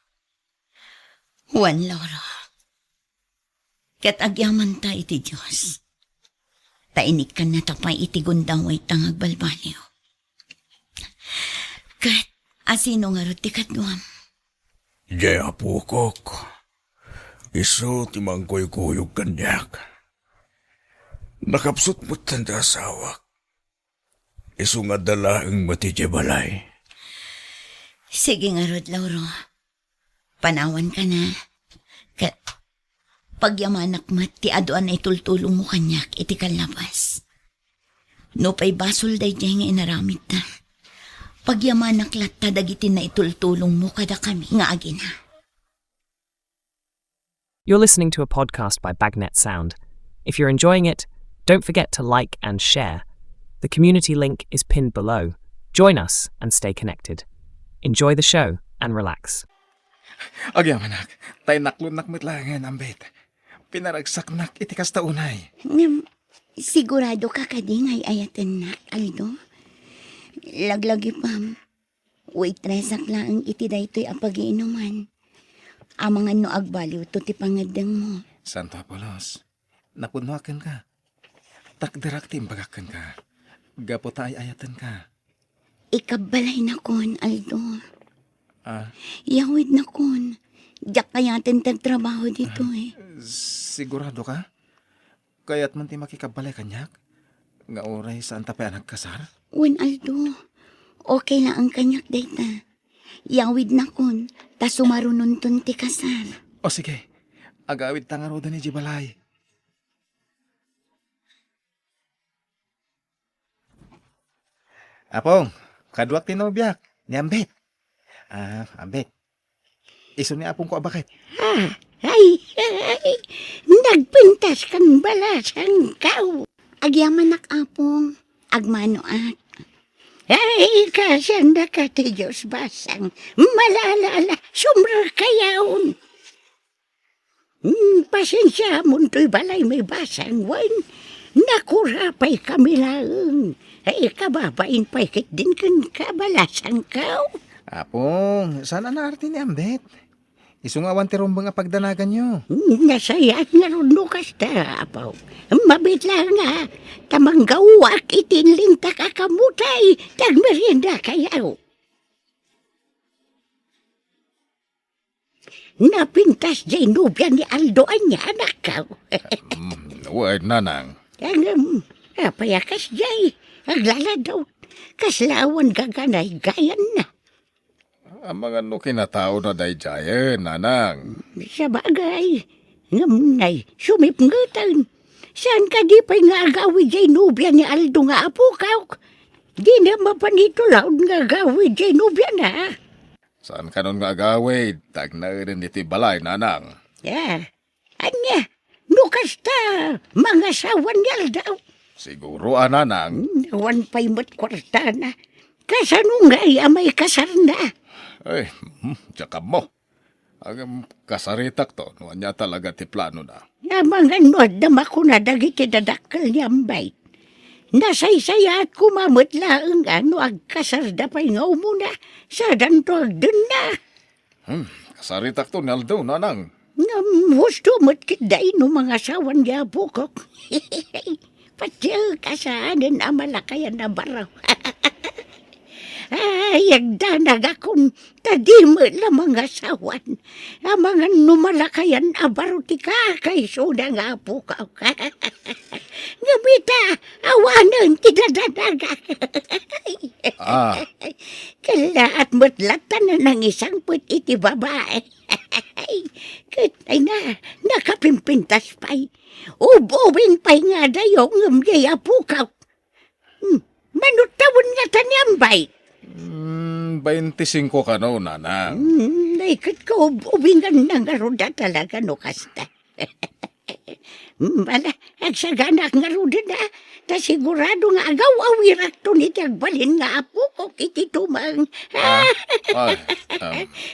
Wan, Lauro. Kat agyaman ta iti Diyos. Tainik ka na tapay iti gundaway tangag balbaliw. Kat asino nga ro ti katduam. Jaya pukok. Iso ti mangkoy-kuyog kanyak. Nakapsut mo't tanda asawak. Iso nga dalaang matidya balay. Sige nga rod, Lauro. Panawan ka na. Kat pagyamanak mat ti adoan na itultulong mo kanyak iti kalabas. No pa'y basol day dya nga inaramit ta. Pagyamanak latta dagiti na itultulong mo kada kami nga agina. You're listening to a podcast by Bagnet Sound. If you're enjoying it, don't forget to like and share. The community link is pinned below. Join us and stay connected. Enjoy the show and relax. Agyaman nak, Tay naklunak mitlangan, ambet. Pinaragsak nak itikas taunay. Sigurado ka kadingay ayatan na, Aldo? Laglagi pam. Waitress lang iti daytoy apagiinuman. Amangan no agbaliw to ti pangadang mo. Santo Apolos, napunwakan ka. Takdirak timbagakan ka. Gapo tayo ayatan ka. Ikabalay na kon, Aldo. Ah, Yawid na kon. Diyak kayatin tagtrabaho dito eh. sigurado ka? Kaya't man ti makikabalay kanyak? Nga oray saan tapay nagkasar? Wen, Aldo. Okay lang ang kanyak dayta. Yawid na kon. Ta sumarunon ton ti kasar. O sige, agawid tangaroda ni Jibalay. Apong, kaduak tinobyak, ni Ambet. Ambet. Iso ni apong ko abakit. Ay, nagpintas kang balasang kau. Agyaman apong, agmano at. Ay, kasanda ka ti Diyos basang, malalala, sumra kayaon. Pasensya mo to'y balay may basang wan. Nakurapay kami lang. Ay, kababain pa'y kit din kan kabalasang kau. Apong, saan na arte ni Ambet? Isungawan ti rumbang nga pagdanagan nyo. Nasayat nga ron lukas ta, apaw. Mabit lang nga, tamanggawak itinling takakamutay, tagmerienda kayaw. Napintas jay nubya ni Aldo anya anak ka. Word nanang. Ang payakas jay, aglaladaw, kaslawan gaganay gayan na. Ang mga no kinatao na day jayan, nanang. Sa bagay, ngamnay, sumipngutan. Saan ka di pa'y nga agawi jay nubya ni Aldo nga apo ka? Di na mapanito laon nga agawi jay nubya na. Saan ka nun nga agawid? Tag na rin iti balay, nanang. Anya, nukas ta, mga sawan niya daw. Siguro, nanang. Nawan pa'y mat kwarta na. Kasano nga may kasar na. Ay, tsaka mo. Ang kasaritak to, nuwan niya talaga ti plano na. Mga nuad na makuna dagiti dadakkel niyang bait. Nasaysaya at kumamot laang ano agkasar da pa'y nga umuna. Sa danto agdun na. Kasaritak to, Naldo, nanang. Gusto mo't kiday no mga sawan niya bukok. Pati kasaanan ang malakayan na baraw. Ay, agdanag akong tadimo la mga sawan. Ang mga numalakayan abaruti ka kay suda nga po ka. Ngamita, awanan tinadanaga. Kalaat mo't latan na ng isang put iti babae. Ay na, nakapimpintas pa'y. Ububing pa'y nga dayo ngamgaya po ka. Manutawon nga tanyambay. 25 ka no, nanang. Naikat ko, ubingan na nga ruda talaga no kasta. Bala, agsaganak nga ruda na, ta sigurado nga agaw awirak to ni tagbalin nga apo ko kiti tumang.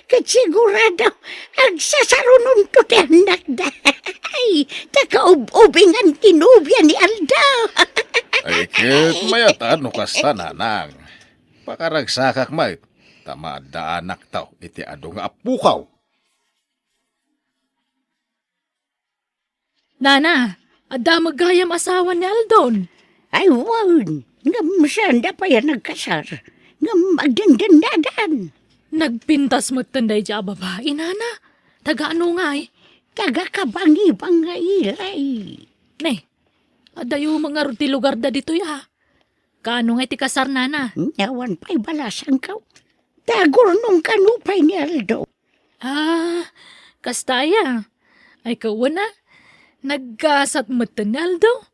Kat sigurado, agsasarunon to ti anak da. Ay, takaubingan tinubya ni Alda. Ay, kit mayatan no kasta, nanang. Pakaragsakak may, tamadaanak tao, iti ado nga apukaw. Nana, ada magayam asawa ni Aldon. Ay, wan, ngam saan da pa yan nagkasar. Ngam agdandandadan. Nagpintas mo tanday dya babae, Nana. Taga ano nga eh? Taga kabangi-bang nga ilay. Ne, adayo mga ruti lugar da dito ya. Kaano nga iti kasar, Nana? Nawan pa'y balasang ka. Tagor nung kanupay ni Aldo. Kastaya. Ay kawan na. Nagkasat mo ni Aldo.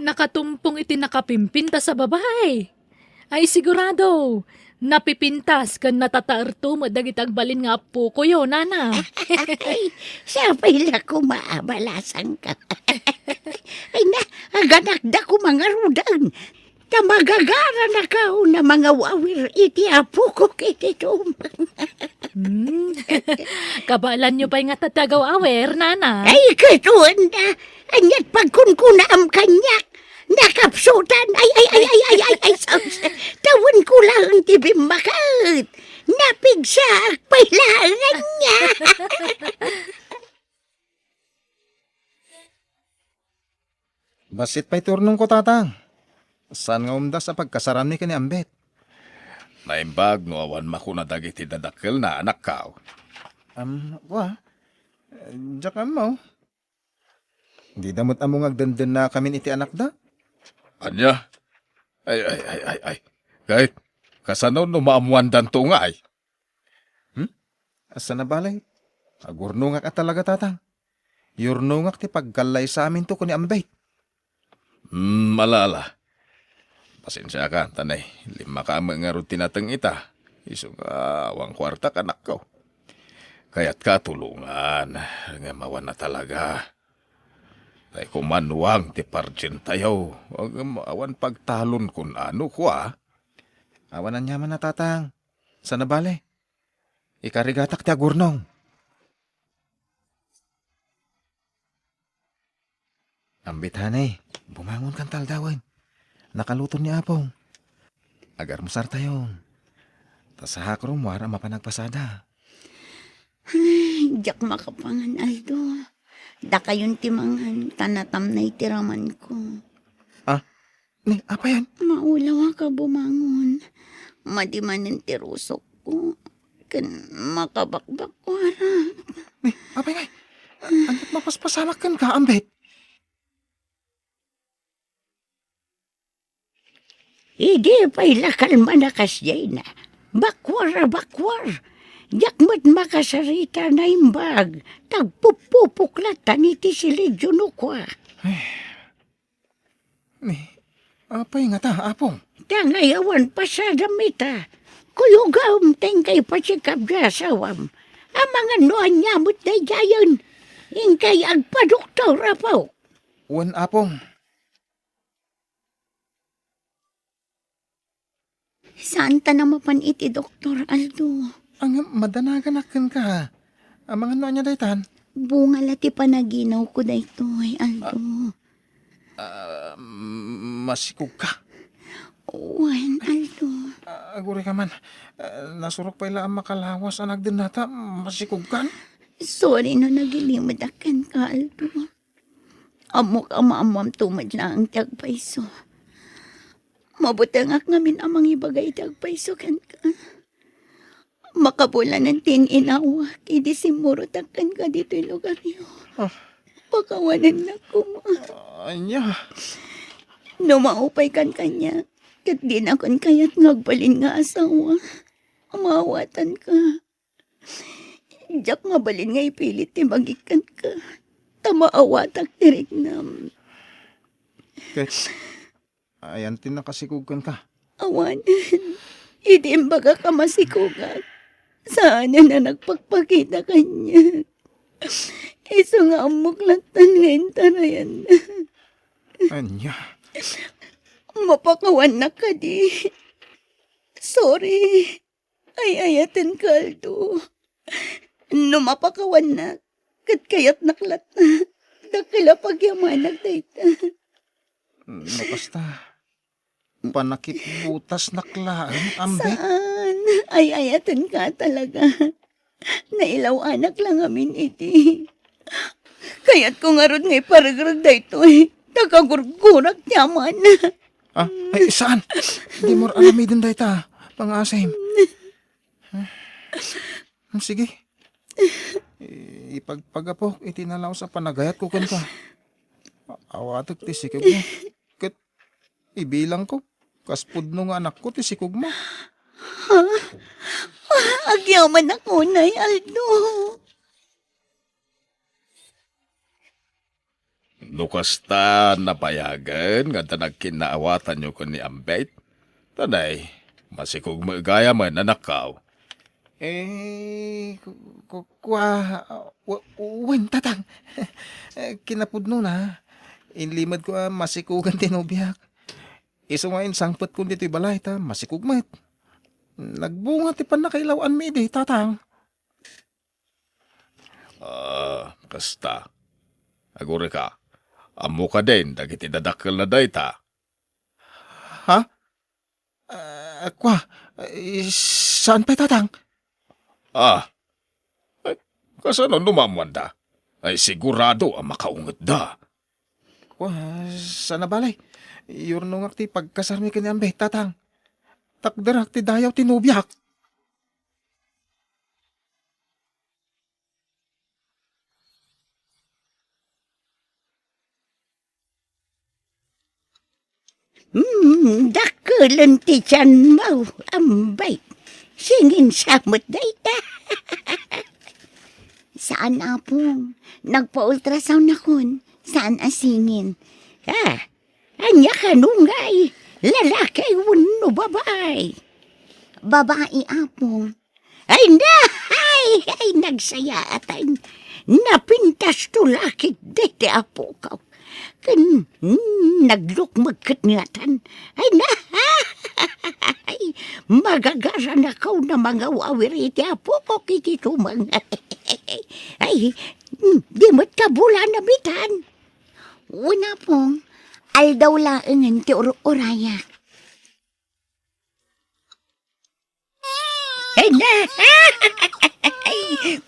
Nakatumpong iti nakapimpinta sa babae. Ay sigurado. Napipintas kan natataarto mo dagitag balin nga po ko yun, Nana. Sabay lang ko maabalasang ka. Ay na, aganak da ko mga rudan. Ta magagara na kao na mga wawir iti apo ko kiti tumang. Kabalan nyo pa nga tatagaw awer, nana. Ay, katuan na. Anyat pagkunkuna am kanyak. Nakapsutan. Ay. Tawan ko lang tibim makat. Napigsak. Pailangan niya. Basit pa'y turnong ko, tatang. Saan nga umda sa pagkasaran ni kani Ambet? Naimbag no awan makuna dagiti dadakkel na anak kao. Diyan mo. Di damot among agdandan na kami iti anak da. Anya? Ay. Kahit kasano no maamuan danto nga ay. Asa na balay? Agurnungak at talaga, tatang. Yurnungak ti pagkalay sa amin to kani Ambet. Malala. Pasensya ka, tanay. 5 ka mga rutinatang ita. Isong awang kwarta kanak ko. Kaya't katulungan. Nga mawan na talaga. Tay kumanuang ti parjen tayo. Huwag awan pagtalon kun ano ko Awanan yaman na, tatang. Sa na balay? Ikarigatak ti agurnong. Ambit, hanay. Bumangon kan taldawan. Nakaluto ni Apong. Agar musar tayo. Tasahak ro mo ara mapanagpasada. Jak makapangan, Aldo. Da kayon timangan, tanatam na itiraman ko. Ni, apa yan? Maulawa ka bumangon. Madimanin tirusok ko. Kan makabakbak ko harap. Ni, apa yan? Anat mapaspasamak kan ka, Ambit? Idi pa'y lakal manakas jay na. Bakwar. Yakmat makasarita na imbag. Tagpupupuklatan iti silidyo no kwa. Ni, apa yung nga ta, Apong? Tangayawan pa sa damita. Kuyugam tengkay pasikap gasawam. Ang mga noan nyamot na jayon. Ingkay agpadoktor apaw. Wan, Apong. Saan ta na mapan iti, Doktor Aldo? Ang madanagan akin ka. Ang mga noon niya daytan. Bunga lati panaginaw ko dayto, Aldo. Masikog ka. Wan, Aldo. Aguri ka man. Nasurok pa ila ang makalawas ang nagdinata. Masikog ka. Sorry no nagilimadakan ka, Aldo. Amok amam tumad lang ang tagpaiso. Mabutangak ngamin amang ibagay tagpaiso kan ka. Makabulan ng tininawa, kidi simurutakan ka dito yung lugar niyo. Pakawanan na ko mo. Anya. Numaupay kan kanya, kat di na kon kaya't ngagbalin nga asawa. Amawatan ka. Diyak nga balin nga ipilit ti magikan ka. Tamaawatak tirignam. Ket, ayan tinakasikugan ka. Awan, idimbaga ka masikugat. Saan na nagpagpakita kanya? Iso nga amuklatan ngayon tarayan. Anya. Mapakawan na ka di. Sorry. Ay ayatin kaldo. No mapakawan na. Kat kayat naklat na. Dakila pagyamanag dayta. Nakasta. Panakit butas naklaan, Ambet. Saan? Ay ayatin ka talaga. Nailaw anak lang amin iti. Kaya't kung arod ngay paragrag dayto tagagurgurak tiyaman. Ay, saan? Di mo alamidin dayta. Pangasim. Sige. Ipagpagapok, itinalaw sa panagayat ko kan ka. Awatak ti sikog mo. Kat, ibilang ko. Kaspud nung anak ko, ti sikog mo. Agyaman ako, Nay Aldo. Nukasta napayagan nga tanag kinaawatan nyo ko ni Ambet. Tanay, masikog magaya man anak kao. Wen, tatang. Kinapudno na. Inlimad ko masikugan tinubiyak. Iso ngayon sangpot ko dito'y balay ta, masikugmat. Nagbunga ti pan nakailawan mi di, tatang. Kasta. Agure ka. Amo ka din, dagiti dadakkel na dayta. Ha? Kwa, saan pa tatang? Ay, kasano numamwanda? Ay sigurado ang makaungat da. Kwa, sana balay. Yurnong ti pagkasarmi kanyambe, tatang. Takdarak ti dayaw tinubyak. Dakulan ti tiyan mo, ambay. Singin samot dayta. Saan apong? Nagpa-ultrasound akon. Saan asingin? Anya ka nungay. Lalaki wano babae. Babae apong. Ay nagsaya atan. Napintas to lakit dete apo ka. Kan naglukmagkat ngatan. Magagara na kaw na mga wawiriti apo ko kiti tumang. Di mo't kabula na bitan. Una pong, aldaw laengan ti uraya.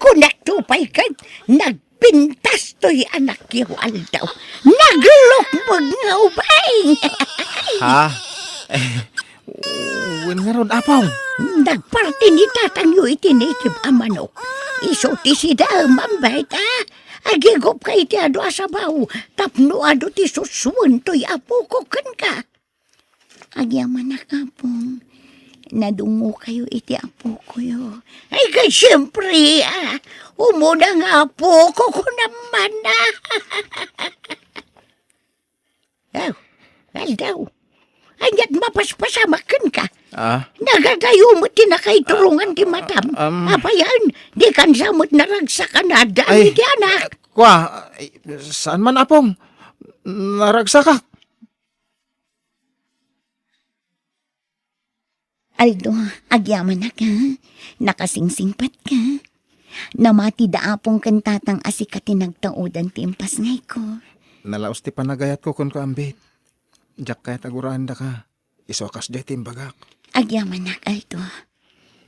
Kunak tupay kan, nagpintas to'y anak yung aldaw. Naglukmag nga ubay. Ha? Wen nga ron, apaw. Nagparti ni tatang yu itinitib ang manok. Iso ti sida mambay ta. Agigop ka iti ado asabaw. Tapno ado ti suswan to'y apo ko kan ka. Agyaman na kapong. Nadungo kayo iti apo ko yo. Ay kay siyempre umuna nga apo ko naman na. Aldaw. Anyat mapaspasamakan ka. Nagagayo mo tinakaitulungan di matam. Apayan, di kan samot naragsakan na dami di anak. Kwa, saan man apong? Naragsa ka. Aldo, agyaman na ka. Nakasingsingpat ka. Namati daapong kantatang asikati nagtaudan ti impas ngay ko. Nalaos ti panagayat ko kun ko ambit. Jak kaya taguraan da ka. Isokas di timbagak. Agyaman na, Aldo.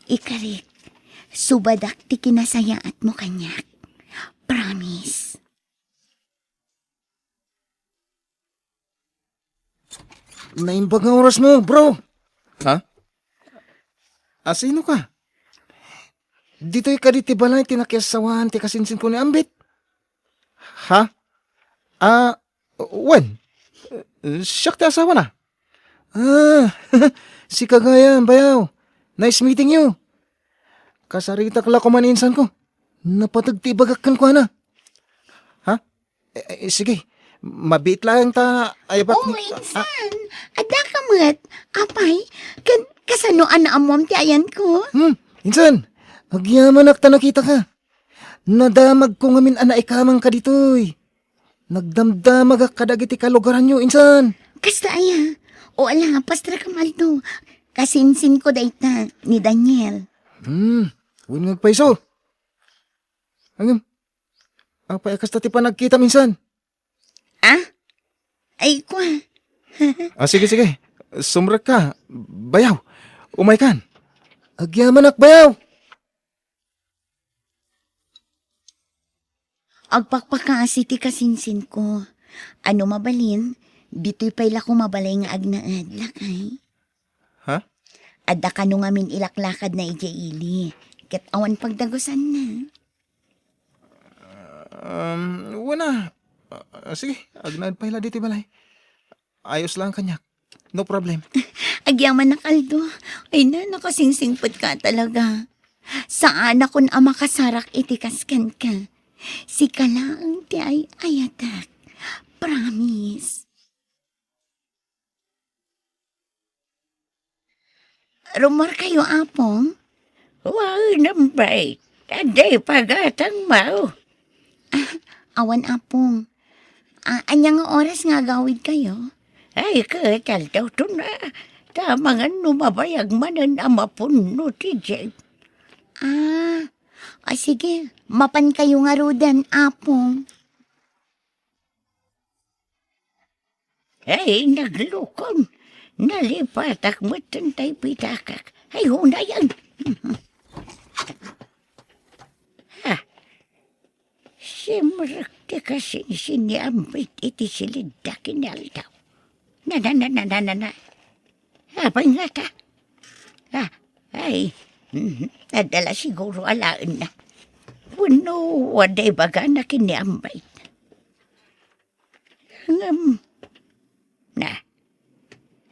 Ikarik, subadak ti kinasayaat mo kanyak. Promise. Naimbag nga oras mo, bro. Ha? Sino ka? Dito'y kaditi balay tinakyasawan ti kasinsin ko ni ambit. Ha? When? Siyak ti asawa na. Si Kagaya, bayaw. Nice meeting you. Kasarita kala ko maninsan ko. Napatagti bagakkan ko na. Ha? Sige. Mabit lang ta. Oh, insan. Ada ka mat. Apay, kasanoan na amom ti ayan ko. Insan. Agyaman ta nakita ka. Nadamag ko ngamin ana ikamang ka ditoy. Nagdamdamag kadagiti kalugaran nyo, insan. Kasta aya. O ala, pastra ka maldo. Kasinsin ko dayta ni Daniel. Huwag nagpaiso. Hanggang, apay kasta ti pa nagkita minsan. Ay, kwa. Sige. Sumrek ka. Bayaw. Umay kan. Agyaman bayaw. Agpakpakasi ti kasinsin ko. Ano mabalin, dito'y payla ko mabalay nga agnaad lakay. Ha? Adda ka nung amin ilaklakad na ijaili. Ket awan pagdagusan na. Wala. Sige, agnaad payla dito balay. Ayos lang kanyak. No problem. Agyaman na kaldo. Ay na, nakasingsingpot ka talaga. Saan akong ama kasarak itikaskan ka. Si kalaang ti ay ayatak. Promise. Rumor kayo, apong? Wow, nambay. Taday pagatang mau. Awan, apong. Anyang oras nga gawid kayo? Ay, katal daw to na. Tamangan numabayag manan amapuno ti Jay. Sige, mapan kayo nga rudan, apong. Ay, naglukon. Nalipatak mo tantay pitakak. Ay, huna yan. Simrak ti kasi siniambit iti silid kinal daw. Na. Abay nga ta. Nadala siguro alaan na. Puno, waday baga na kiniambay.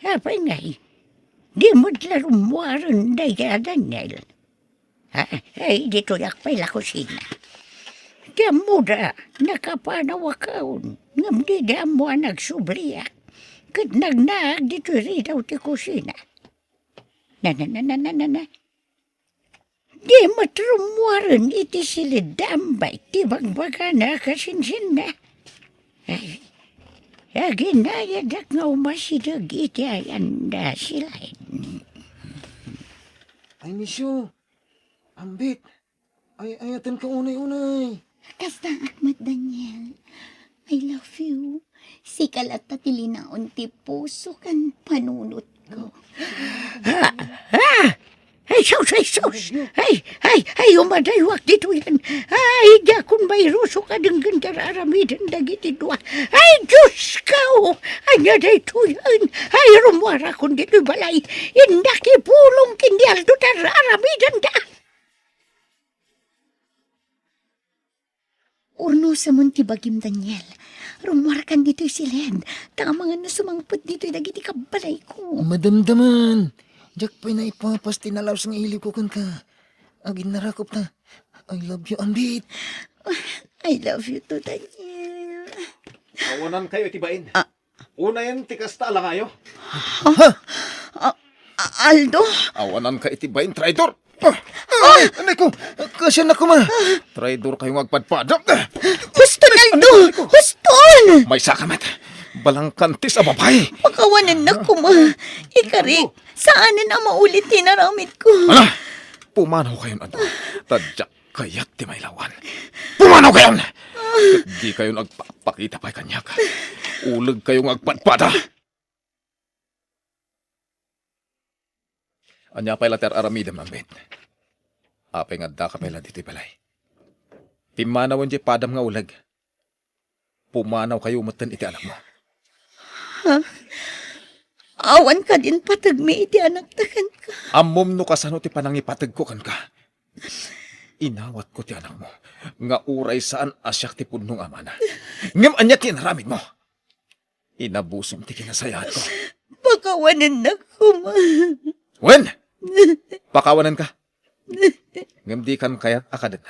Abay nga di mo larumwaran daya Daniel. Ay, dito yak pa'y la kusina. Diyan mo da, nakapanawa kaon. Ngam di diyan mo nagsubliyak. Kat nagnaag dito ritaw ti kusina. Na. Di matrumwaran iti silid dambay. Ti bagbaga na kasinsin na. Ay, ginayadak nga umasidag iti ayanda sila. Ay, misyo. Ambit. Ay, ayatan ka unay-unay. Kasta, Ahmad Daniel. I love you. Si kalat tatilinaon ti puso kan panunot ko. Ay, sus! Ay, umadaywak dito yan. Ay, jakun may ruso ka ng gandararamidan dagiti dua. Ay, Diyos ka! Anya dito yan. Ay, rumwara kun dito balay. Indaki pulong kindi aldo dararamidan da. Urno sa Montibagim, Daniel. Rumwarakan dito'y silid. Tamangan na sumangpot dito'y dagiti kabalay ko. Madamdaman. Diyak pa'y naipapas tinalaw sa iliw ko kan ka. Agin narakop na. I love you, Ambit. I love you too, Daniel. Awanan kayo itibain. Una yan, tikasta lang kayo. Aldo? Awanan ka itibain, traidor. Anay ko, kasya na ko ma. Traidor kayong agpadpadam. Huston, Aldo! Huston! May sakamat. Balang kantis a babae. Pakawanan na ko, ma. Ikarik, saanan na maulit tinaramit ko? Ano? Pumanaw kayo ano? Tadyak kayat ti may lawan. Pumanaw kayo! Di kayo nagpapakita pa'y kanyak. Ulag kayong agpadpada. Anya pa'y later aramidam ng bet. Apay nga da ka pa'y dito'y balay. Pimanawan di padam nga ulag. Pumanaw kayo matan iti anak mo. Awan ka din patag may iti anak takan ka. Amom no kasano ti panangipatag ko kan ka. Inawat ko ti anak mo. Nga uray saan asyak ti punong amana. Ngam anya kinaramid mo. Inabusom ti kinasayat ko. Pakawanan na ko, ma. Wen! Pakawanan ka. Ngam di kan kaya akadan.